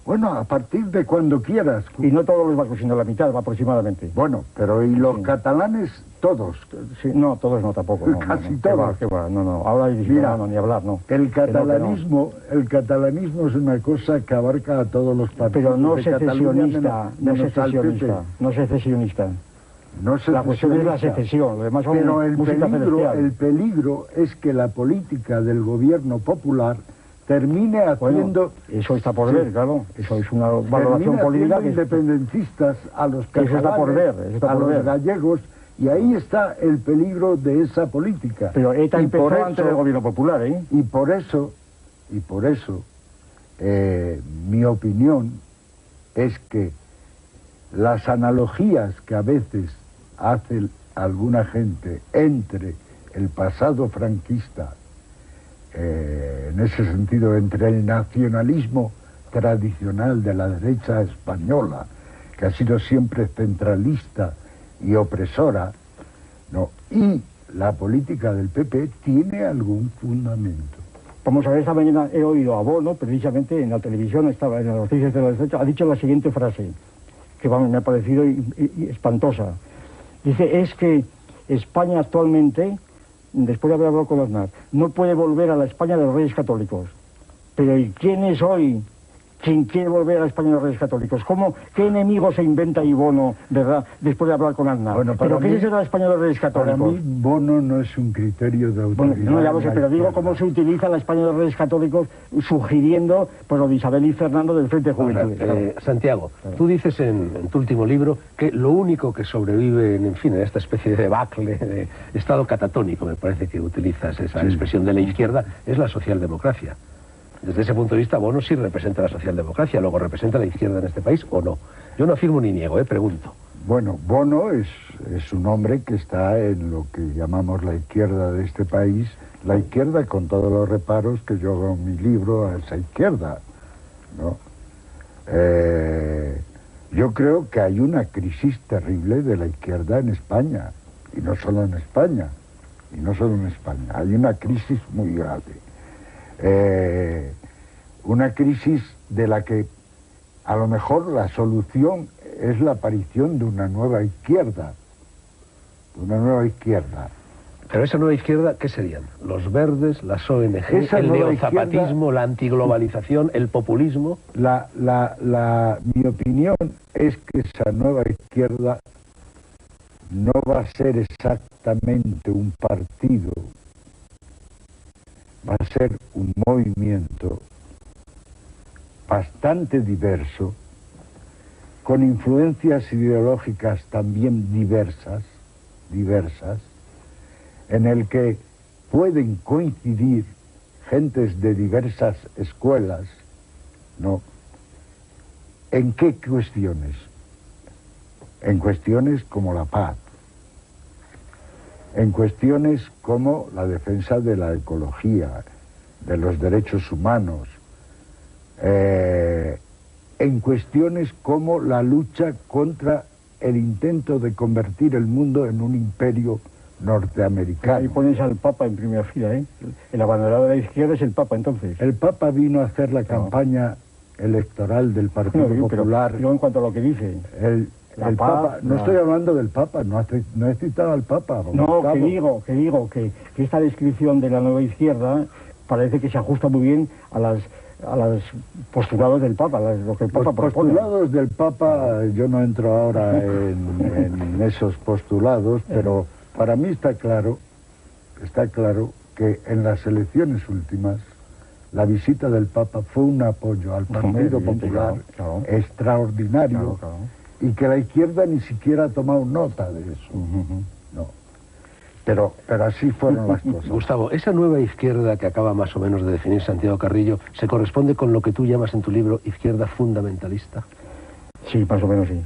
Bueno, a partir de cuando quieras. Y no todos los vascos, sino la mitad aproximadamente. Bueno, pero ¿y los catalanes todos? Sí, no, todos no, tampoco. No, Casi no, todos. ¿Qué va? No. Ahora Mira, ni hablar, no. El catalanismo es una cosa que abarca a todos los partidos. Pero no de Cataluña, no secesionista. No la cuestión es la secesión, lo demás son pero música celestial. el peligro es que la política del gobierno popular termine haciendo... Bueno, eso está por ver, claro. Eso es una valoración política que independentistas a los catalanes, eso está por ver, a los gallegos, y ahí está el peligro de esa política. Pero ETA empezó antes del gobierno popular, ¿eh? Y por eso, mi opinión es que las analogías que a veces hace alguna gente entre el pasado franquista, en ese sentido, entre el nacionalismo tradicional de la derecha española, que ha sido siempre centralista y opresora, ¿no?, y la política del PP, tiene algún fundamento. Vamos a ver, esta mañana he oído a Bono, precisamente en la televisión, estaba en las noticias de la derecha, ha dicho la siguiente frase, que me ha parecido espantosa. Dice, es que España actualmente, después de haber hablado con Aznar, no puede volver a la España de los Reyes Católicos. Pero ¿y quién es hoy quien quiere volver a la España de los Reyes Católicos? ¿Qué enemigo se inventa ahí Bono, verdad, después de hablar con Aznar? Bueno, ¿pero qué es la España de los Reyes Católicos? Para mí, Bono no es un criterio de autoridad. Bueno, no, ya lo sé, pero digo cómo se utiliza la España de los Reyes Católicos sugiriendo pues, lo de Isabel y Fernando del Frente de Juventud. Santiago, tú dices en tu último libro que lo único que sobrevive, en fin, en esta especie de debacle, de estado catatónico, me parece que utilizas esa expresión de la izquierda, es la socialdemocracia. Desde ese punto de vista, Bono sí representa la socialdemocracia, luego representa la izquierda en este país, ¿o no? Yo no afirmo ni niego, pregunto. Bueno, Bono es un hombre que está en lo que llamamos la izquierda de este país, la izquierda con todos los reparos que yo hago en mi libro a esa izquierda, ¿no? Yo creo que hay una crisis terrible de la izquierda en España, y no solo en España, hay una crisis muy grave. Una crisis de la que a lo mejor la solución es la aparición de una nueva izquierda. Pero esa nueva izquierda, ¿qué serían? ¿Los verdes, las ONG, esa el neozapatismo, izquierda, la antiglobalización, el populismo? Mi opinión es que esa nueva izquierda no va a ser exactamente un partido, va a ser un movimiento bastante diverso, con influencias ideológicas también diversas, en el que pueden coincidir gentes de diversas escuelas, ¿no? ¿En qué cuestiones? En cuestiones como la paz, en cuestiones como la defensa de la ecología, de los derechos humanos, en cuestiones como la lucha contra el intento de convertir el mundo en un imperio norteamericano. Ahí pones al Papa en primera fila, ¿eh? El abanderado de la izquierda es el Papa, entonces. El Papa vino a hacer la campaña electoral del Partido Popular. Pero en cuanto a lo que dice... El Papa, no estoy hablando del Papa, no he citado al Papa. No, que digo que esta descripción de la nueva izquierda parece que se ajusta muy bien a los postulados del Papa, lo que el Papa propone. Los postulados del Papa, yo no entro ahora en esos postulados, pero para mí está claro que en las elecciones últimas la visita del Papa fue un apoyo al Partido Popular extraordinario, y que la izquierda ni siquiera ha tomado nota de eso. No. Pero así fueron las cosas. Gustavo, esa nueva izquierda que acaba más o menos de definir Santiago Carrillo, ¿se corresponde con lo que tú llamas en tu libro izquierda fundamentalista? Sí, más o menos sí.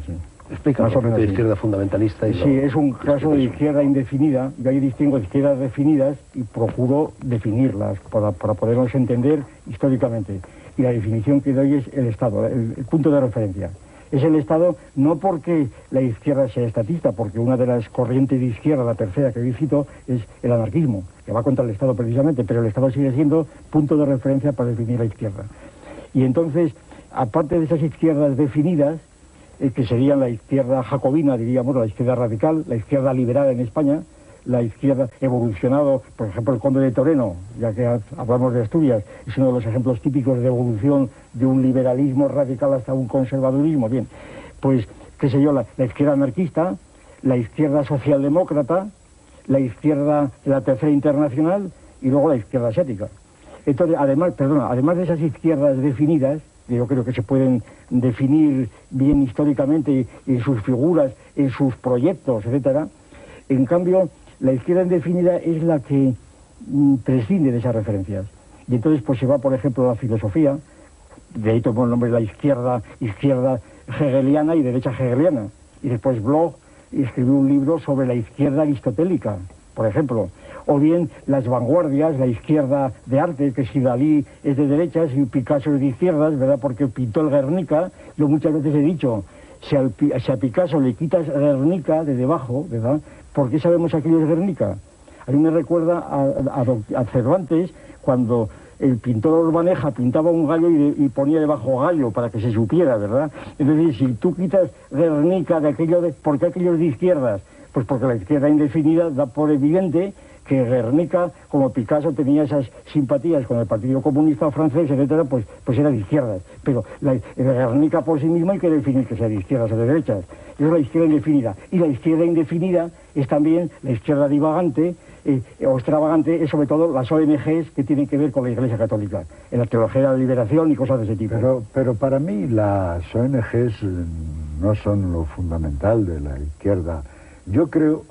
Explícanos lo que es izquierda fundamentalista. Sí, es un caso de izquierda indefinida. Yo ahí distingo izquierdas definidas y procuro definirlas para podernos entender históricamente. Y la definición que doy es el Estado, el punto de referencia. Es el Estado no porque la izquierda sea estatista, porque una de las corrientes de izquierda, la tercera que visito, es el anarquismo, que va contra el Estado precisamente, pero el Estado sigue siendo punto de referencia para definir la izquierda. Y entonces, aparte de esas izquierdas definidas, que serían la izquierda jacobina, diríamos, la izquierda radical, la izquierda liberal en España, la izquierda evolucionado, por ejemplo, el Conde de Toreno, ya que hablamos de Asturias, es uno de los ejemplos típicos de evolución de un liberalismo radical hasta un conservadurismo. Bien, pues, qué sé yo, la izquierda anarquista, la izquierda socialdemócrata, la izquierda de la Tercera Internacional y luego la izquierda asiática. Entonces, además de esas izquierdas definidas, yo creo que se pueden definir bien históricamente en sus figuras, en sus proyectos, etcétera. En cambio, la izquierda indefinida es la que prescinde de esas referencias. Y entonces pues se va, por ejemplo, a la filosofía, de ahí tomó el nombre de la izquierda hegeliana y derecha hegeliana. Y después Bloch escribió un libro sobre la izquierda aristotélica, por ejemplo. O bien las vanguardias, la izquierda de arte, que si Dalí es de derechas y Picasso es de izquierdas, ¿verdad? Porque pintó el Guernica. Yo muchas veces he dicho, si a Picasso le quitas Guernica de debajo, ¿verdad? ¿Por qué sabemos aquello es Guernica? A mí me recuerda a Cervantes, cuando el pintor Urbaneja pintaba un gallo y ponía debajo gallo para que se supiera, ¿verdad? Es decir, si tú quitas Guernica de aquello ¿por qué aquello es de izquierdas? Pues porque la izquierda indefinida da por evidente que Guernica, como Picasso tenía esas simpatías con el Partido Comunista francés, etcétera, pues era de izquierdas. Pero la Guernica por sí misma hay que definir que sea de izquierdas o de derechas. Eso es la izquierda indefinida. Y la izquierda indefinida es también la izquierda divagante o extravagante, es sobre todo las ONGs que tienen que ver con la Iglesia Católica, en la teología de la liberación y cosas de ese tipo. Pero para mí las ONGs no son lo fundamental de la izquierda. Yo creo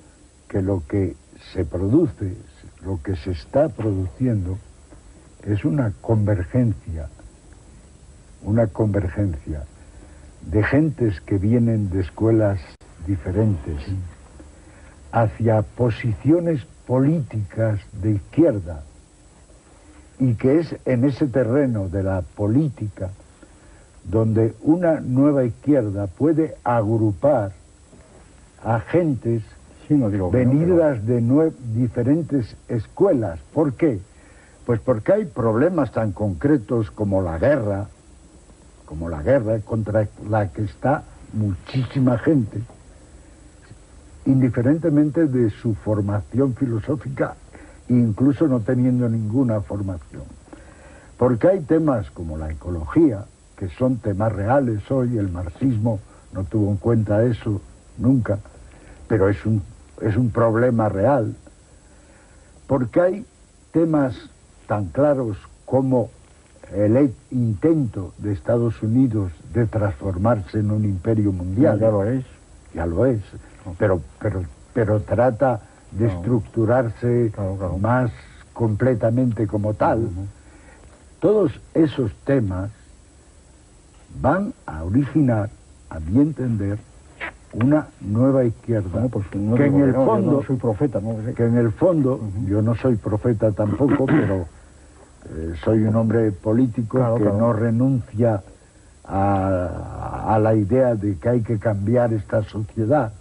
que lo que se produce, lo que se está produciendo, es una convergencia de gentes que vienen de escuelas diferentes hacia posiciones políticas de izquierda, y que es en ese terreno de la política donde una nueva izquierda puede agrupar a gentes venidas de diferentes escuelas. ¿Por qué? Pues porque hay problemas tan concretos como la guerra contra la que está muchísima gente, indiferentemente de su formación filosófica, incluso no teniendo ninguna formación. Porque hay temas como la ecología, que son temas reales hoy, el marxismo no tuvo en cuenta eso nunca, pero es un problema real. Porque hay temas tan claros como el intento de Estados Unidos de transformarse en un imperio mundial. Ya lo es. Pero trata de estructurarse más completamente como tal. Todos esos temas van a originar, a mi entender, una nueva izquierda, que en el fondo, no soy profeta, ¿no? Que en el fondo, yo no soy profeta tampoco, pero soy un hombre político que no renuncia a la idea de que hay que cambiar esta sociedad.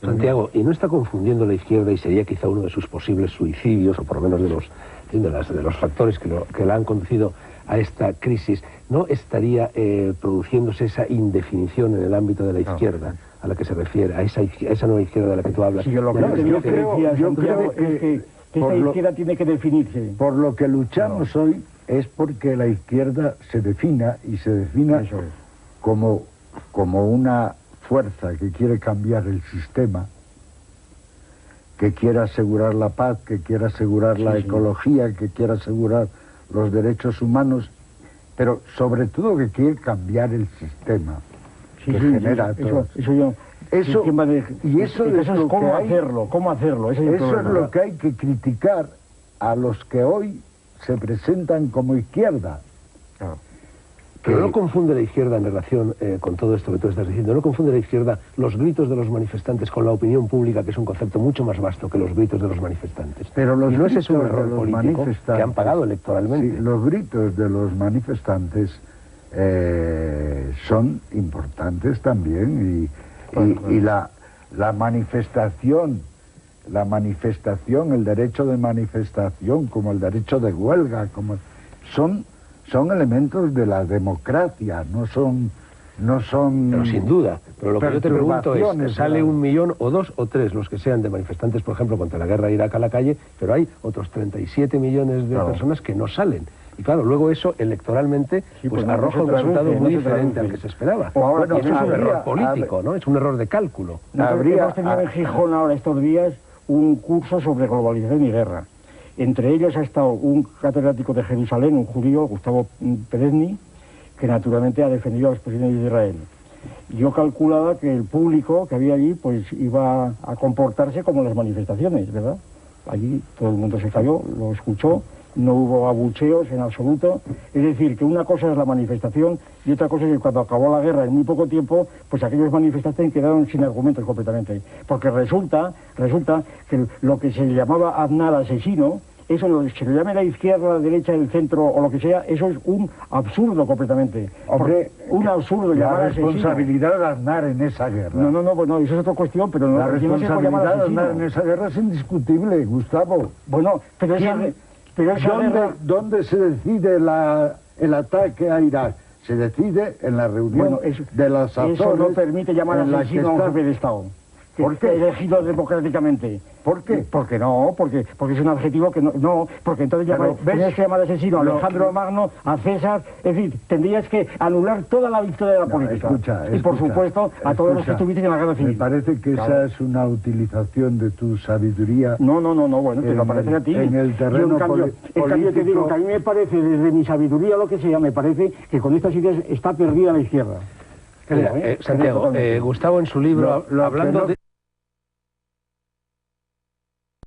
Santiago, ¿y no está confundiendo la izquierda, y sería quizá uno de sus posibles suicidios, o por lo menos de los de los factores que la han conducido a esta crisis, ¿no estaría produciéndose esa indefinición en el ámbito de la izquierda a la que se refiere, a esa nueva izquierda de la que tú hablas? Sí, yo creo que esta izquierda tiene que definirse. Por lo que luchamos hoy es porque la izquierda se defina, y se defina como una fuerza que quiere cambiar el sistema, que quiere asegurar la paz, que quiere asegurar la ecología, que quiere asegurar los derechos humanos, pero sobre todo que quiere cambiar el sistema que genera todo. Eso es cómo hacerlo. Eso es lo que hay que criticar a los que hoy se presentan como izquierda. Claro. Pero no confunde la izquierda en relación con todo esto que tú estás diciendo, no confunde la izquierda los gritos de los manifestantes con la opinión pública, que es un concepto mucho más vasto que los gritos de los manifestantes. Pero los y no es un gritos error de los político manifestantes, que han pagado electoralmente. Sí, los gritos de los manifestantes son importantes también, y la manifestación, el derecho de manifestación, como el derecho de huelga, son elementos de la democracia, no son... Pero sin duda, pero lo que yo te pregunto es, ¿sale 1 millón o 2 o 3 los que sean de manifestantes, por ejemplo, contra la guerra de Irak a la calle, pero hay otros 37 millones de personas que no salen? Y claro, luego eso electoralmente arroja un resultado muy diferente al que se esperaba. Ahora, y eso es un error político, ¿no? Es un error de cálculo. Hemos tenido en Gijón ahora estos días un curso sobre globalización y guerra. Entre ellos ha estado un catedrático de Jerusalén, un judío, Gustavo Perezny, que naturalmente ha defendido a los presidentes de Israel. Yo calculaba que el público que había allí pues iba a comportarse como las manifestaciones, ¿verdad? Allí todo el mundo se cayó, lo escuchó, no hubo abucheos en absoluto. Es decir, que una cosa es la manifestación y otra cosa es que cuando acabó la guerra en muy poco tiempo, pues aquellos manifestantes quedaron sin argumentos completamente. Porque resulta que lo que se llamaba Aznar asesino, eso, lo que se le llame la izquierda, la derecha, el centro o lo que sea, eso es un absurdo completamente. Hombre, un absurdo llamar asesino. La responsabilidad de Aznar en esa guerra. No, eso es otra cuestión, pero no. La responsabilidad de Aznar en esa guerra es indiscutible, Gustavo. Bueno, pero ¿Dónde se decide el ataque a Irak? Se decide en la reunión de las Azores. Eso no permite llamar asesino a un jefe de Estado. ¿Por qué? Elegido democráticamente. ¿Por qué? Porque es un adjetivo que no, porque entonces tendrías que llamar asesino a Alejandro Magno, a César, es decir, tendrías que anular toda la victoria de la política. Y por supuesto a todos los que estuviste en la guerra civil. Me parece que esa es una utilización de tu sabiduría. No, bueno, te lo parece a ti. En el terreno político. En cambio te digo que a mí me parece, desde mi sabiduría lo que sea, me parece que con estas ideas está perdida la izquierda. Santiago, Gustavo en su libro, hablando de...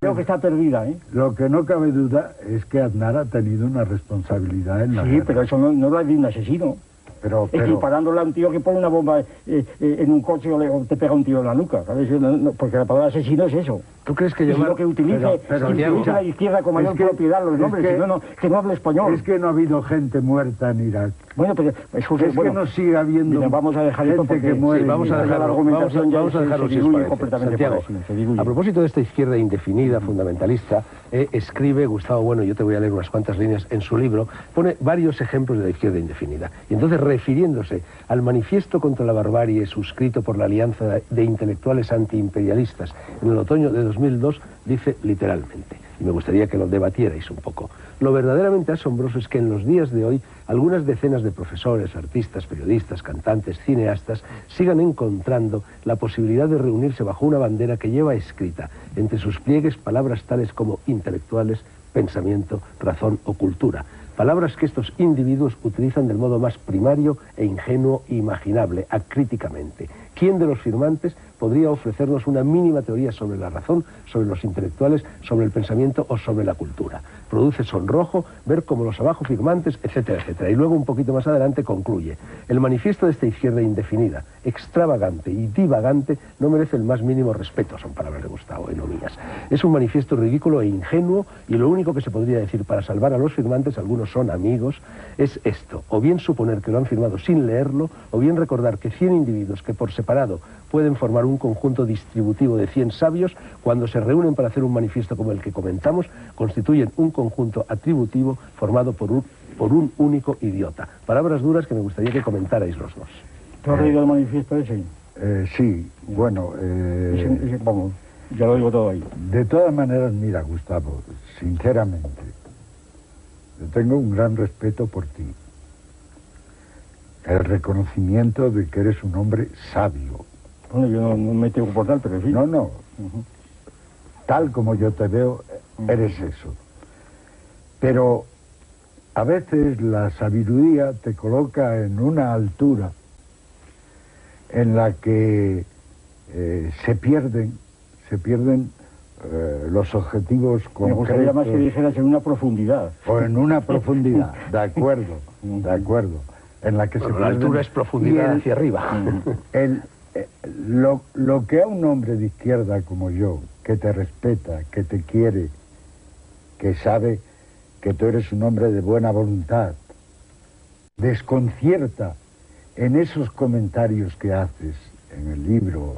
Creo que está perdida, ¿eh? Lo que no cabe duda es que Aznar ha tenido una responsabilidad en la guerra. Sí, pero eso no lo ha de un asesino. Pero equiparándole a un tío que pone una bomba en un coche o te pega un tío en la nuca, ¿sabes? Porque la palabra asesino es eso. ¿Tú crees que lo que utilice la izquierda con mayor propiedad los nombres, que no hable español? Es que no ha habido gente muerta en Irak. Bueno, pero que no sigue habiendo vamos a dejar esto gente que muere. Vamos a dejarlo Santiago, a propósito de esta izquierda indefinida, fundamentalista, escribe Gustavo Bueno, yo te voy a leer unas cuantas líneas en su libro, pone varios ejemplos de la izquierda indefinida. Y entonces, refiriéndose al manifiesto contra la barbarie suscrito por la Alianza de Intelectuales Antiimperialistas en el otoño de 2002, dice literalmente, y me gustaría que lo debatierais un poco: lo verdaderamente asombroso es que en los días de hoy algunas decenas de profesores, artistas, periodistas, cantantes, cineastas sigan encontrando la posibilidad de reunirse bajo una bandera que lleva escrita entre sus pliegues palabras tales como intelectuales, pensamiento, razón o cultura. Palabras que estos individuos utilizan del modo más primario e ingenuo e imaginable, acríticamente. ¿Quién de los firmantes podría ofrecernos una mínima teoría sobre la razón, sobre los intelectuales, sobre el pensamiento o sobre la cultura? Produce sonrojo ver cómo los abajo firmantes, etcétera, etcétera. Y luego, un poquito más adelante, concluye: el manifiesto de esta izquierda indefinida, extravagante y divagante, no merece el más mínimo respeto. Son palabras de Gustavo, no mías. Es un manifiesto ridículo e ingenuo, y lo único que se podría decir para salvar a los firmantes, algunos son amigos, es esto: o bien suponer que lo han firmado sin leerlo, o bien recordar que 100 individuos que por separado pueden formar un conjunto distributivo de 100 sabios, cuando se reúnen para hacer un manifiesto como el que comentamos, constituyen un conjunto atributivo formado por un único idiota. Palabras duras que me gustaría que comentarais los dos. ¿Tú has leído el manifiesto ese? Sí, bueno... vamos, ya lo digo todo ahí. De todas maneras, mira, Gustavo, sinceramente, yo tengo un gran respeto por ti. El reconocimiento de que eres un hombre sabio. Bueno, yo no me tengo que portar, pero sí. No, no. Tal como yo te veo, eres eso. Pero a veces la sabiduría te coloca en una altura en la que se pierden los objetivos concretos. Me gustaría más que dijeras en una profundidad. O en una profundidad, de acuerdo, en la que se la altura es profundidad hacia arriba. Lo que a un hombre de izquierda como yo, que te respeta, que te quiere, que sabe que tú eres un hombre de buena voluntad, desconcierta en esos comentarios que haces en el libro,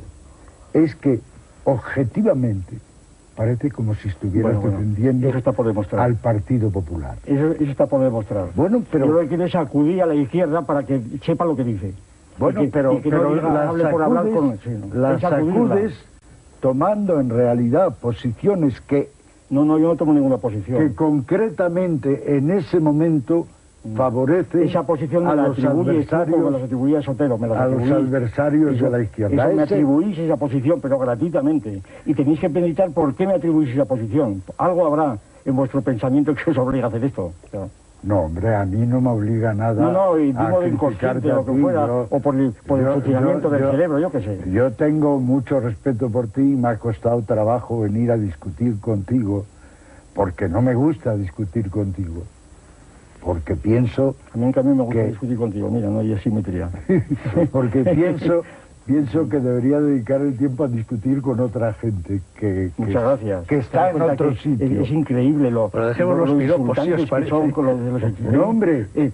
es que objetivamente parece como si estuvieras defendiendo eso está por demostrar. Al Partido Popular. Eso está por demostrar. Bueno, pero... Yo lo que quiero es acudir a la izquierda para que sepa lo que dice. Bueno, pero las sacudes tomando en realidad posiciones que... No, yo no tomo ninguna posición. Que concretamente en ese momento favorece esa posición a los adversarios, Sotelo, a los adversarios de la izquierda. Me atribuís esa posición, pero gratuitamente. Y tenéis que meditar por qué me atribuís esa posición. Algo habrá en vuestro pensamiento que os obliga a hacer esto. Claro. No, hombre, a mí no me obliga nada. No, y digo de inconsciente o lo que fuera, o por el funcionamiento del cerebro, yo qué sé. Yo tengo mucho respeto por ti y me ha costado trabajo venir a discutir contigo, porque no me gusta discutir contigo. Porque pienso... A mí en cambio me gusta discutir contigo, mira, no hay asimetría. Porque pienso que debería dedicar el tiempo a discutir con otra gente Muchas gracias. Que está en otro sitio. Es increíble Pero dejemos los piropos, si os parece. Son con los de los no, hombre, es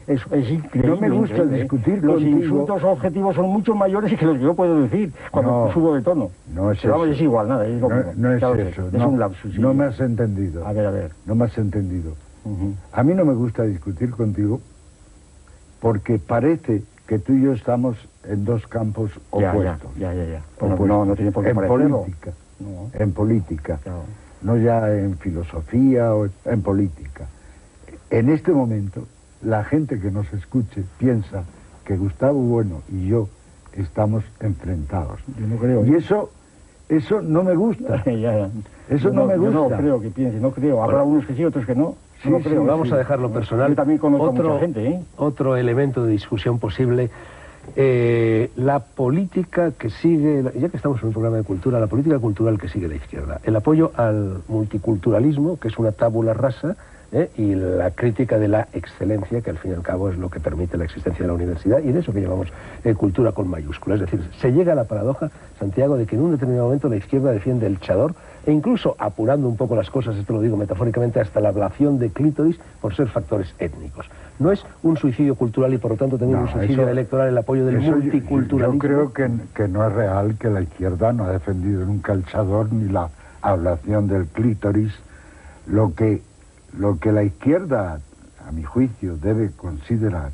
increíble. No me gusta discutir los contigo. Los insultos objetivos son mucho mayores que los que yo puedo decir cuando subo de tono. No es pero eso. Vamos, es igual, nada. Es no es eso. Es un lapsus. Sí. No me has entendido. A ver. No me has entendido. A mí no me gusta discutir contigo porque parece que tú y yo estamos en dos campos opuestos. Ya. No tiene por qué parecerlo. En política. Claro. No ya en filosofía o en política. En este momento, la gente que nos escuche piensa que Gustavo Bueno y yo estamos enfrentados. Yo no creo. Y eso no me gusta. Eso no me gusta. Yo no creo que piense, no creo. Habrá unos que sí, otros que no. Sí, vamos a dejarlo personal. Yo también conozco mucha gente, Otro elemento de discusión posible, la política que sigue, ya que estamos en un programa de cultura, la política cultural que sigue la izquierda, el apoyo al multiculturalismo, que es una tabula rasa, y la crítica de la excelencia, que al fin y al cabo es lo que permite la existencia de la universidad, y de eso que llamamos cultura con mayúsculas. Es decir, se llega a la paradoja, Santiago, de que en un determinado momento la izquierda defiende el chador, e incluso apurando un poco las cosas, esto lo digo metafóricamente, hasta la ablación de clítoris por ser factores étnicos. No es un suicidio cultural y por lo tanto también un suicidio electoral el apoyo del multiculturalismo. Yo creo que no es real que la izquierda no ha defendido nunca el chador ni la ablación del clítoris. Lo que la izquierda, a mi juicio, debe considerar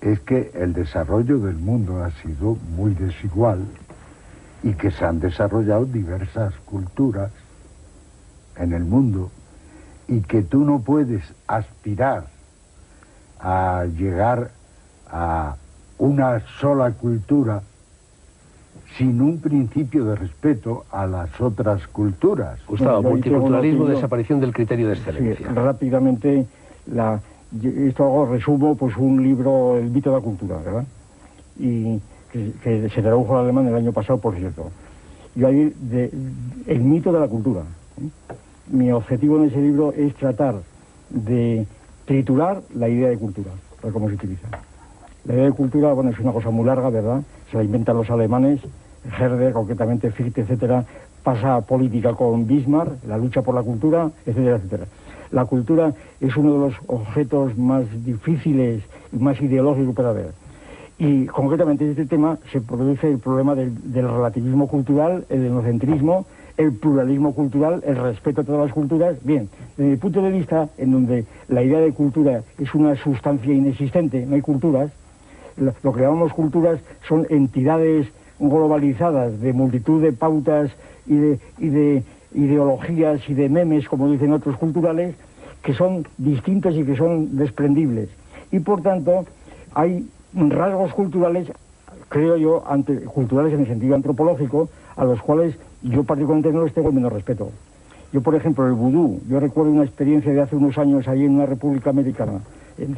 es que el desarrollo del mundo ha sido muy desigual y que se han desarrollado diversas culturas en el mundo y que tú no puedes aspirar a llegar a una sola cultura sin un principio de respeto a las otras culturas. Gustavo, multiculturalismo, desaparición del criterio de excelencia. Sí, rápidamente, esto hago resumo, pues un libro, El mito de la cultura, ¿verdad? Y que se tradujo al alemán el año pasado, por cierto. Yo ahí, el mito de la cultura. Mi objetivo en ese libro es tratar de triturar la idea de cultura, para cómo se utiliza. La idea de cultura, bueno, es una cosa muy larga, ¿verdad? Se la inventan los alemanes, Herder, concretamente Fichte, etcétera, pasa a política con Bismarck, la lucha por la cultura, etcétera, etcétera. La cultura es uno de los objetos más difíciles y más ideológicos que puede haber. Y concretamente en este tema se produce el problema del relativismo cultural, el etnocentrismo, el pluralismo cultural, el respeto a todas las culturas. Bien, desde mi punto de vista, en donde la idea de cultura es una sustancia inexistente, no hay culturas, lo que llamamos culturas son entidades globalizadas de multitud de pautas y de ideologías y de memes, como dicen otros culturales, que son distintos y que son desprendibles. Y por tanto, hay rasgos culturales, creo yo, culturales en el sentido antropológico, a los cuales yo particularmente no les tengo el menos respeto. Yo, por ejemplo, el vudú, yo recuerdo una experiencia de hace unos años ahí en una república americana,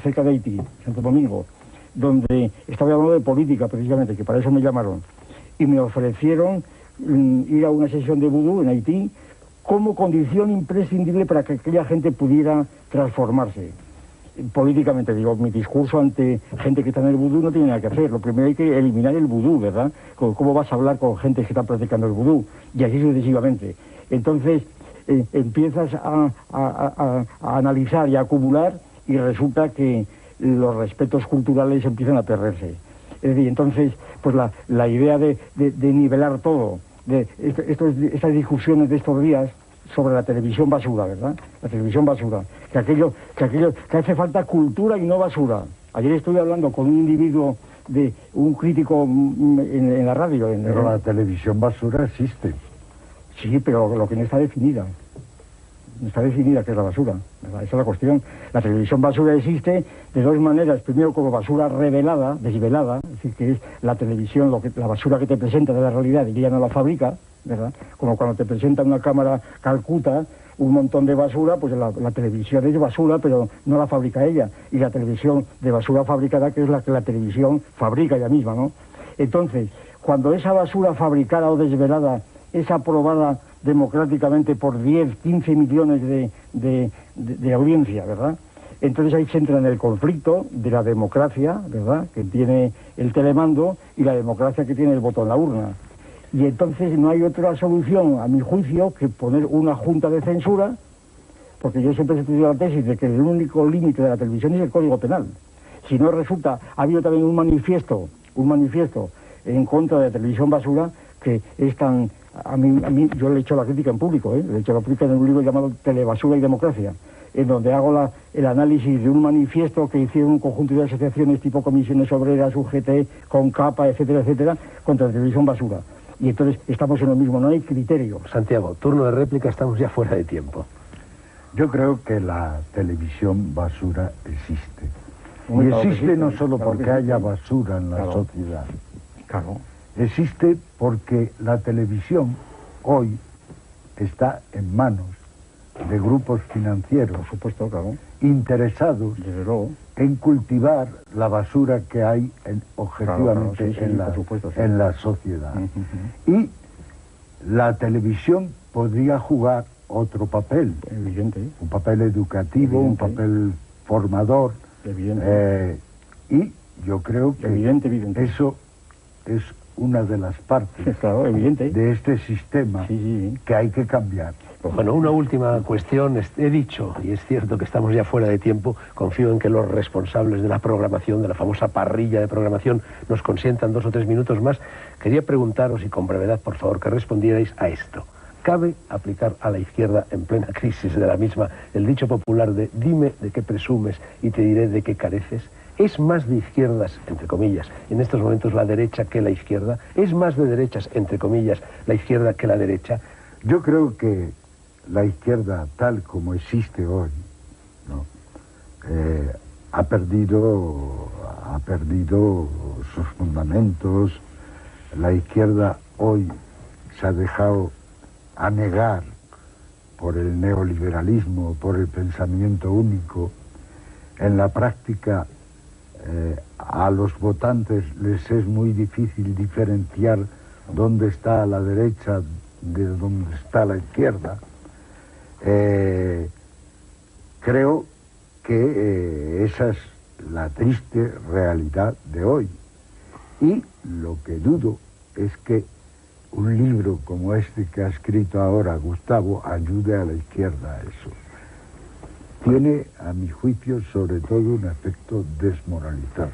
cerca de Haití, Santo Domingo, donde estaba hablando de política precisamente, que para eso me llamaron, y me ofrecieron ir a una sesión de vudú en Haití como condición imprescindible para que aquella gente pudiera transformarse. Políticamente, digo, mi discurso ante gente que está en el vudú no tiene nada que hacer. Lo primero hay que eliminar el vudú, ¿verdad? ¿Cómo vas a hablar con gente que está practicando el vudú? Y así sucesivamente. Entonces, empiezas a analizar y a acumular y resulta que los respetos culturales empiezan a perderse. Es decir, entonces, pues la idea de nivelar todo, estas discusiones de estos días sobre la televisión basura, ¿verdad? La televisión basura. Que hace falta cultura y no basura. Ayer estuve hablando con un individuo, un crítico en la radio. Pero la televisión basura existe. Sí, pero lo que no está definida. No está definida qué es la basura, ¿verdad? Esa es la cuestión. La televisión basura existe de dos maneras. Primero, como basura revelada, desvelada, es decir, que es la televisión, la basura que te presenta de la realidad y que ella no la fabrica, ¿verdad? Como cuando te presenta una cámara Calcuta un montón de basura, pues la televisión es basura, pero no la fabrica ella. Y la televisión de basura fabricada, que es la que la televisión fabrica ella misma, ¿no? Entonces, cuando esa basura fabricada o desvelada es aprobada democráticamente por 10, 15 millones de audiencia, ¿verdad? Entonces ahí se entra en el conflicto de la democracia, ¿verdad?, que tiene el telemando, y la democracia que tiene el voto en la urna. Y entonces no hay otra solución, a mi juicio, que poner una junta de censura, porque yo siempre he estudiado la tesis de que el único límite de la televisión es el Código Penal. Si no resulta, ha habido también un manifiesto en contra de la televisión basura, que es tan... A mí yo le he hecho la crítica en público, le he hecho la crítica en un libro llamado Telebasura y Democracia, en donde hago el análisis de un manifiesto que hicieron un conjunto de asociaciones tipo Comisiones Obreras, UGT, CONCAPA, etcétera, etcétera, contra la televisión basura. Y entonces estamos en lo mismo, no hay criterio. Santiago, turno de réplica, estamos ya fuera de tiempo. Yo creo que la televisión basura existe. Y existe no solo porque haya basura en la sociedad. Claro. Existe porque la televisión hoy está en manos de grupos financieros, por supuesto, claro, interesados en cultivar la basura que hay objetivamente en la sociedad. Y la televisión podría jugar otro papel, evidente, un papel educativo, un papel formador, y yo creo que eso es una de las partes de este sistema que hay que cambiar. Bueno, una última cuestión. He dicho, y es cierto que estamos ya fuera de tiempo, confío en que los responsables de la programación, de la famosa parrilla de programación, nos consientan 2 o 3 minutos más. Quería preguntaros, y con brevedad, por favor, que respondierais a esto. ¿Cabe aplicar a la izquierda, en plena crisis de la misma, el dicho popular de dime de qué presumes y te diré de qué careces? ¿Es más de izquierdas, entre comillas, en estos momentos la derecha que la izquierda? ¿Es más de derechas, entre comillas, la izquierda que la derecha? Yo creo que la izquierda, tal como existe hoy, ¿no?, ha perdido sus fundamentos. La izquierda hoy se ha dejado anegar por el neoliberalismo, por el pensamiento único. En la práctica, a los votantes les es muy difícil diferenciar dónde está la derecha de dónde está la izquierda. Creo que esa es la triste realidad de hoy. Y lo que dudo es que un libro como este que ha escrito ahora Gustavo ayude a la izquierda a eso. Tiene, a mi juicio, sobre todo un efecto desmoralizador.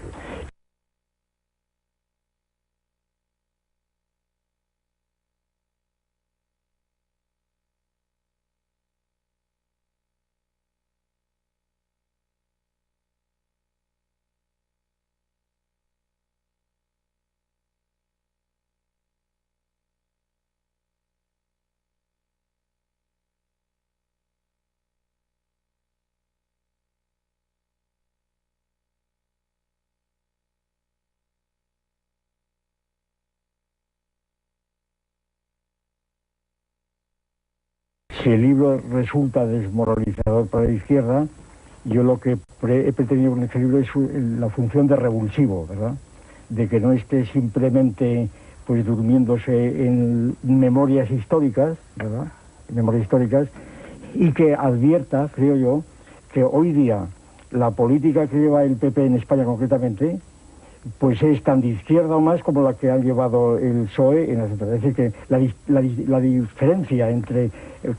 si el libro resulta desmoralizador para la izquierda, yo lo que he pretendido con este libro es la función de revulsivo, ¿verdad? De que no esté simplemente pues durmiéndose en memorias históricas, ¿verdad? Memorias históricas, y que advierta, creo yo, que hoy día la política que lleva el PP en España concretamente, pues es tan de izquierda o más como la que ha llevado el PSOE en la central. Es decir, que la diferencia entre,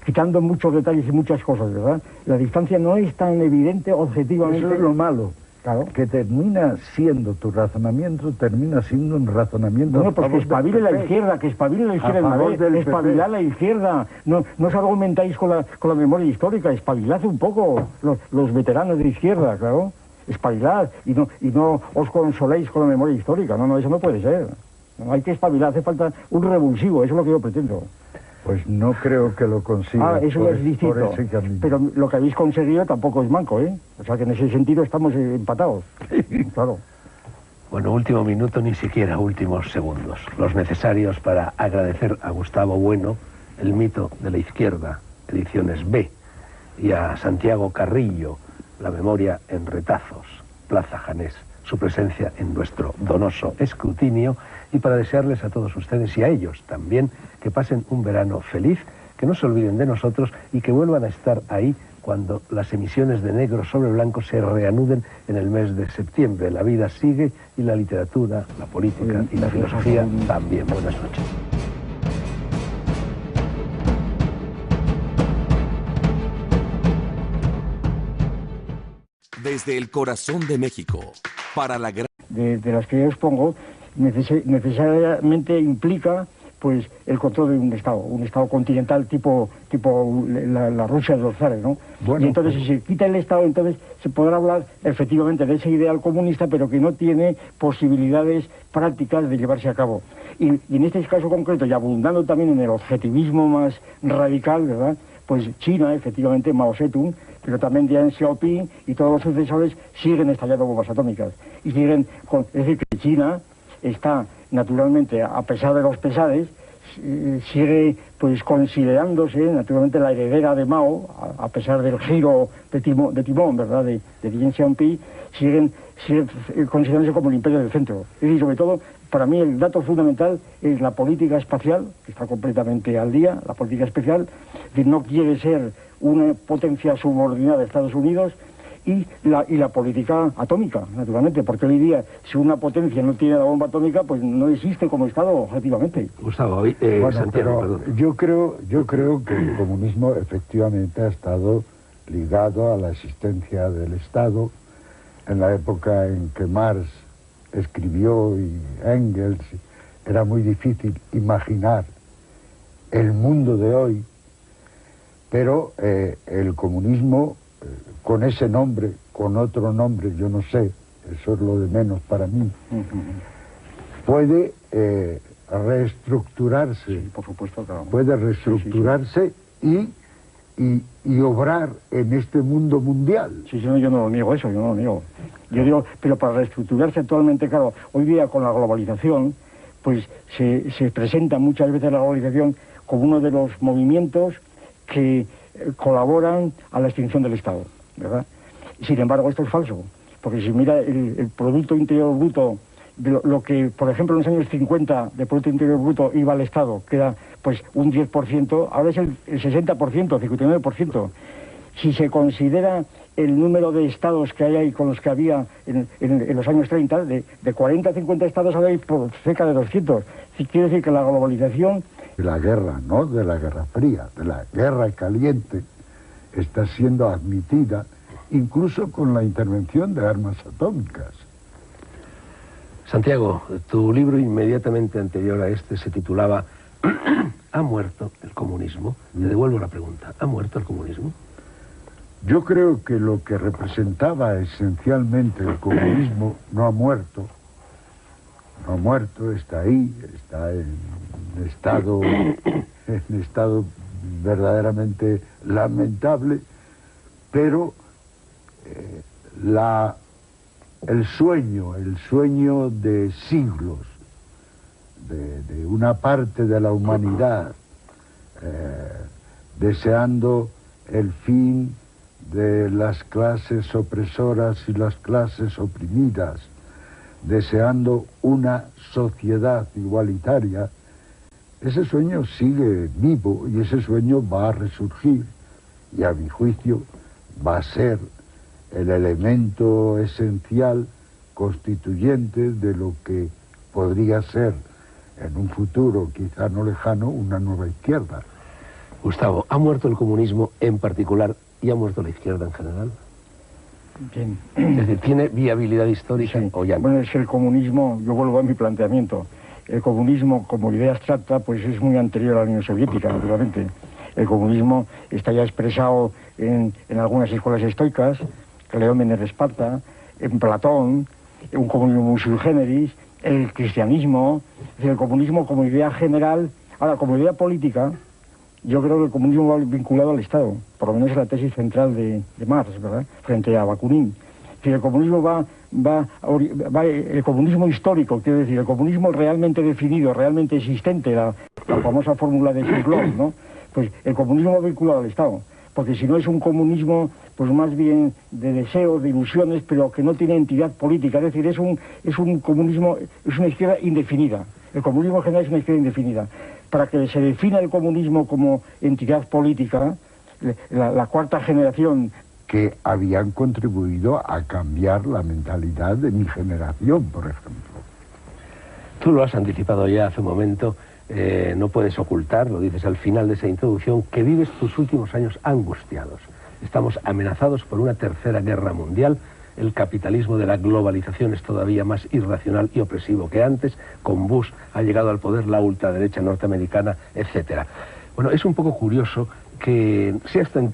quitando muchos detalles y muchas cosas, ¿verdad? La distancia no es tan evidente objetivamente. Eso es lo malo. Claro. Que termina siendo tu razonamiento, termina siendo un razonamiento. No, pues que espabile la izquierda, que espabile la izquierda, espabilad la izquierda. No os argumentáis con la memoria histórica, espabilad un poco los veteranos de izquierda, claro. Espabilad y no os consoléis con la memoria histórica. No, eso no puede ser. No, hay que espabilar, hace falta un revulsivo, eso es lo que yo pretendo. Pues no creo que lo consiga. Eso es distinto. Pero lo que habéis conseguido tampoco es manco, ¿eh? O sea que en ese sentido estamos empatados. Claro. Bueno, último minuto, ni siquiera últimos segundos. Los necesarios para agradecer a Gustavo Bueno, El mito de la izquierda, ediciones B, y a Santiago Carrillo, La memoria en retazos, Plaza Janés, su presencia en nuestro donoso escrutinio, y para desearles a todos ustedes y a ellos también que pasen un verano feliz, que no se olviden de nosotros y que vuelvan a estar ahí cuando las emisiones de Negro sobre Blanco se reanuden en el mes de septiembre. La vida sigue y la literatura, la política y la filosofía también. Buenas noches. Desde el corazón de México, para la gran... De las que yo expongo, necesariamente implica pues el control de un Estado continental tipo la Rusia de los zares, ¿no? Bueno, y entonces si se quita el Estado, entonces se podrá hablar efectivamente de ese ideal comunista, pero que no tiene posibilidades prácticas de llevarse a cabo. Y en este caso concreto, y abundando también en el objetivismo más radical, ¿verdad?, pues China, efectivamente, Mao Zedong, pero también Deng Xiaoping y todos los sucesores siguen estallando bombas atómicas. Y siguen, es decir, que China está, naturalmente, a pesar de los pesares, sigue pues considerándose, naturalmente, la heredera de Mao, a pesar del giro de timón, ¿verdad?, de Deng Xiaoping, siguen considerándose como el imperio del centro. Es decir, sobre todo, para mí el dato fundamental es la política espacial, que está completamente al día, la política espacial, que no quiere ser una potencia subordinada de Estados Unidos, y la política atómica, naturalmente, porque hoy día, si una potencia no tiene la bomba atómica, pues no existe como Estado, objetivamente. Gustavo, bueno, Santiago, perdón. Yo creo que el comunismo efectivamente ha estado ligado a la existencia del Estado en la época en que Marx escribió y Engels. Era muy difícil imaginar el mundo de hoy, pero el comunismo, con ese nombre, con otro nombre, yo no sé, eso es lo de menos para mí, puede reestructurarse. Sí, por supuesto, claro. Puede reestructurarse y obrar en este mundo mundial. Sí, yo no lo niego eso, yo no lo niego. Yo digo, pero para reestructurarse actualmente, claro, hoy día con la globalización, pues se presenta muchas veces la globalización como uno de los movimientos que colaboran a la extinción del Estado, ¿verdad? Sin embargo, esto es falso, porque si mira el Producto Interior Bruto, de lo que, por ejemplo, en los años 50 de Producto Interior Bruto iba al Estado, que era pues un 10%, ahora es el 60%, 59%. Si se considera el número de estados que hay ahí con los que había en los años 30, de 40 a 50 estados ahora hay por cerca de 200. Quiere decir que la globalización... La guerra, no de la Guerra Fría, de la Guerra Caliente, está siendo admitida incluso con la intervención de armas atómicas. Santiago, tu libro inmediatamente anterior a este se titulaba ¿Ha muerto el comunismo? Te devuelvo la pregunta, ¿ha muerto el comunismo? Yo creo que lo que representaba esencialmente el comunismo no ha muerto. No ha muerto, está ahí, está en estado verdaderamente lamentable, pero el sueño de siglos de una parte de la humanidad deseando el fin de las clases opresoras y las clases oprimidas, deseando una sociedad igualitaria, ese sueño sigue vivo y ese sueño va a resurgir y a mi juicio va a ser el elemento esencial constituyente de lo que podría ser en un futuro quizá no lejano una nueva izquierda. Gustavo, ¿ha muerto el comunismo en particular y ha muerto la izquierda en general? Bien. Es decir, ¿tiene viabilidad histórica o ya no? Bueno, es el comunismo, yo vuelvo a mi planteamiento. El comunismo como idea abstracta pues es muy anterior a la Unión Soviética, naturalmente. El comunismo está ya expresado en algunas escuelas estoicas, Cleómenes de Esparta, en Platón, un comunismo sui generis, el cristianismo, es decir, el comunismo como idea general. Ahora, como idea política, yo creo que el comunismo va vinculado al Estado, por lo menos es la tesis central de Marx, ¿verdad?, frente a Bakunin. Es decir, el comunismo el comunismo histórico, quiero decir, el comunismo realmente definido, realmente existente, la famosa fórmula de Suslov, ¿no? Pues el comunismo va vinculado al Estado, porque si no es un comunismo, pues más bien de deseos, de ilusiones, pero que no tiene entidad política, es decir, es un comunismo, es una izquierda indefinida. El comunismo en general es una izquierda indefinida. Para que se defina el comunismo como entidad política, la cuarta generación que habían contribuido a cambiar la mentalidad de mi generación, por ejemplo. Tú lo has anticipado ya hace un momento, no puedes ocultar, lo dices al final de esa introducción, que vives tus últimos años angustiados. Estamos amenazados por una tercera guerra mundial, el capitalismo de la globalización es todavía más irracional y opresivo que antes, con Bush ha llegado al poder la ultraderecha norteamericana, etc. Bueno, es un poco curioso que seas tan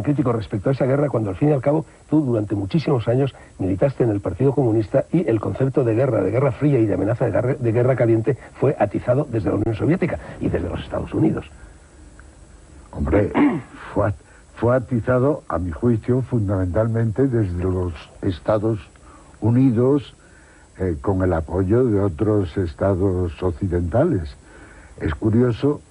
crítico respecto a esa guerra cuando al fin y al cabo tú durante muchísimos años militaste en el Partido Comunista y el concepto de guerra fría y de amenaza de guerra caliente fue atizado desde la Unión Soviética y desde los Estados Unidos. Hombre, fue atizado, a mi juicio, fundamentalmente desde los Estados Unidos con el apoyo de otros estados occidentales. Es curioso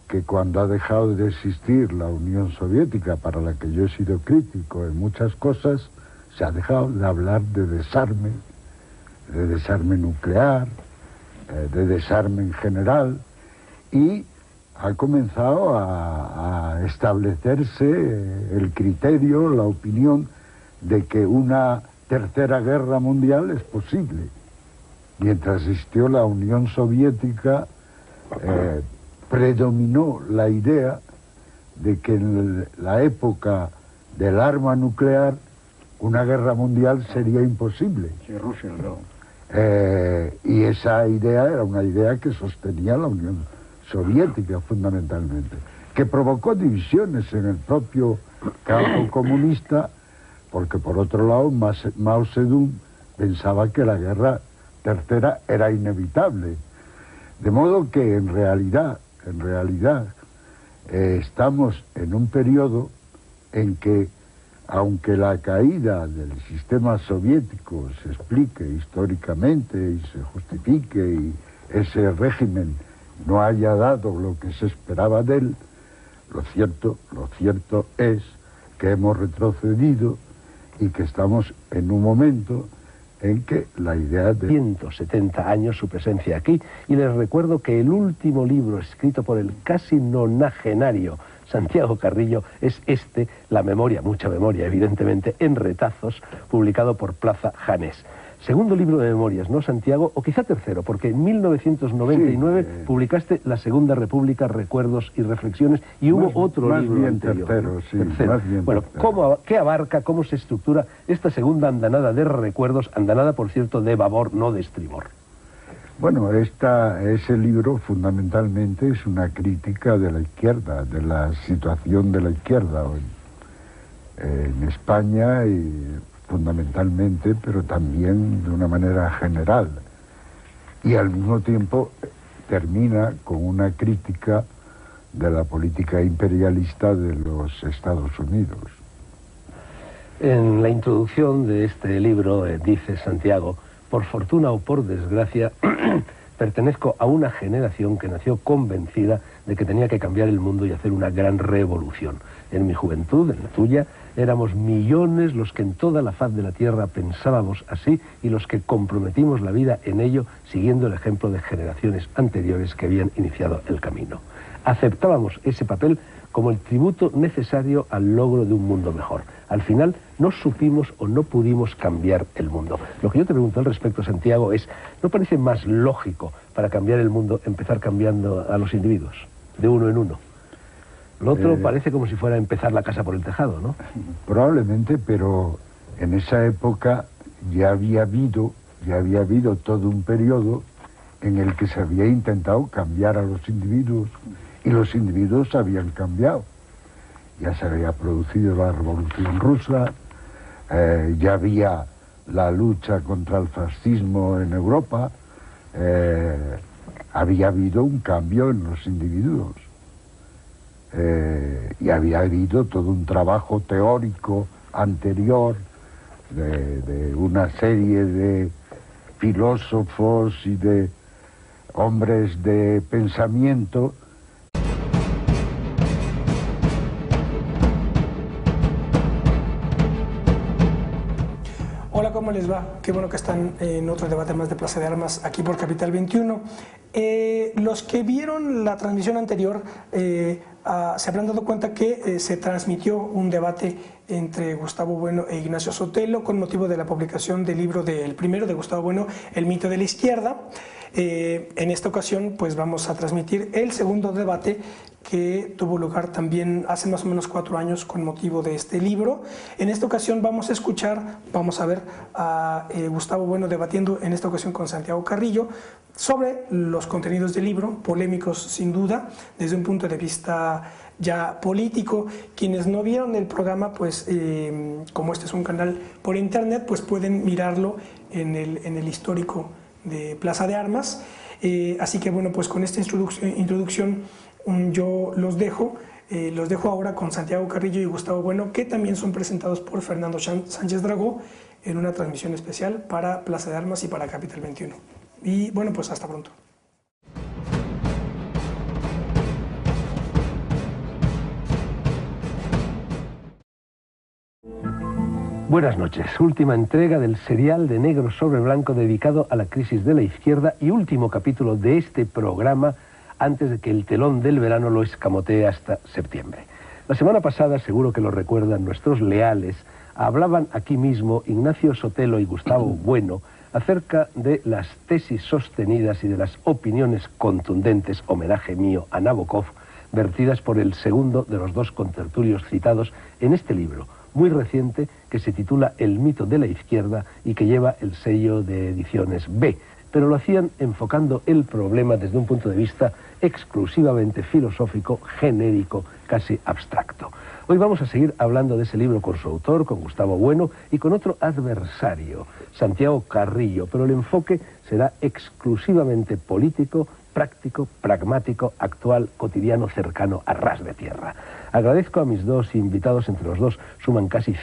que cuando ha dejado de existir la Unión Soviética, para la que yo he sido crítico en muchas cosas, se ha dejado de hablar de desarme nuclear, de desarme en general, y ha comenzado a establecerse el criterio, la opinión de que una tercera guerra mundial es posible. Mientras existió la Unión Soviética, predominó la idea de que en la época del arma nuclear una guerra mundial sería imposible. Sí, Rusia, no. Y esa idea era una idea que sostenía la Unión Soviética fundamentalmente, que provocó divisiones en el propio campo comunista, porque por otro lado Mao Zedong pensaba que la guerra tercera era inevitable. De modo que en realidad estamos en un periodo en que, aunque la caída del sistema soviético se explique históricamente y se justifique y ese régimen no haya dado lo que se esperaba de él, lo cierto es que hemos retrocedido y que estamos en un momento en que la idea de 170 años su presencia aquí, y les recuerdo que el último libro escrito por el casi nonagenario Santiago Carrillo es La memoria, mucha memoria evidentemente, en retazos, publicado por Plaza Janés. Segundo libro de memorias, ¿no, Santiago? O quizá tercero, porque en 1999 publicaste La Segunda República, Recuerdos y Reflexiones, y hubo otro libro anterior. Tercero. Más bien bueno, tercero. ¿qué abarca, cómo se estructura esta segunda andanada de recuerdos, andanada, por cierto, de babor, no de estribor? Bueno, ese libro fundamentalmente es una crítica de la izquierda, de la situación de la izquierda hoy en España y fundamentalmente, pero también de una manera general. Y al mismo tiempo termina con una crítica de la política imperialista de los Estados Unidos. En la introducción de este libro dice Santiago: por fortuna o por desgracia, pertenezco a una generación que nació convencida de que tenía que cambiar el mundo y hacer una gran revolución. En mi juventud, en la tuya, éramos millones los que en toda la faz de la tierra pensábamos así y los que comprometimos la vida en ello, siguiendo el ejemplo de generaciones anteriores que habían iniciado el camino. Aceptábamos ese papel como el tributo necesario al logro de un mundo mejor. Al final no supimos o no pudimos cambiar el mundo. Lo que yo te pregunto al respecto, Santiago, es, ¿no parece más lógico para cambiar el mundo empezar cambiando a los individuos, de uno en uno? Lo otro parece como si fuera empezar la casa por el tejado, ¿no? Probablemente, pero en esa época ya había habido todo un periodo en el que se había intentado cambiar a los individuos y los individuos habían cambiado. Ya se había producido la Revolución Rusa, ya había la lucha contra el fascismo en Europa, había habido un cambio en los individuos. Y había habido todo un trabajo teórico anterior de una serie de filósofos y de hombres de pensamiento. Hola, ¿cómo les va? Qué bueno que están en otro debate más de Plaza de Armas aquí por Capital 21. Los que vieron la transmisión anterior se habrán dado cuenta que se transmitió un debate entre Gustavo Bueno e Ignacio Sotelo con motivo de la publicación del libro del primero de Gustavo Bueno, El mito de la izquierda. En esta ocasión pues vamos a transmitir el segundo debate que tuvo lugar también hace más o menos 4 años con motivo de este libro. En esta ocasión vamos a ver a Gustavo Bueno debatiendo en esta ocasión con Santiago Carrillo sobre los contenidos del libro, polémicos sin duda, desde un punto de vista ya político. Quienes no vieron el programa, pues como este es un canal por internet, pues pueden mirarlo en el histórico de Plaza de Armas. Así que bueno, pues con esta introducción yo los dejo ahora con Santiago Carrillo y Gustavo Bueno, que también son presentados por Fernando Sánchez Dragó en una transmisión especial para Plaza de Armas y para Capital 21. Y bueno, pues hasta pronto. Buenas noches. Última entrega del serial de negro sobre blanco dedicado a la crisis de la izquierda y último capítulo de este programa antes de que el telón del verano lo escamotee hasta septiembre. La semana pasada, seguro que lo recuerdan nuestros leales, hablaban aquí mismo Ignacio Sotelo y Gustavo Bueno acerca de las tesis sostenidas y de las opiniones contundentes, homenaje mío a Nabokov, vertidas por el segundo de los 2 contertulios citados en este libro, muy reciente, que se titula El mito de la izquierda y que lleva el sello de Ediciones B, pero lo hacían enfocando el problema desde un punto de vista exclusivamente filosófico, genérico, casi abstracto. Hoy vamos a seguir hablando de ese libro con su autor, con Gustavo Bueno, y con otro adversario, Santiago Carrillo, pero el enfoque será exclusivamente político, práctico, pragmático, actual, cotidiano, cercano, a ras de tierra. Agradezco a mis 2 invitados, entre los 2 suman casi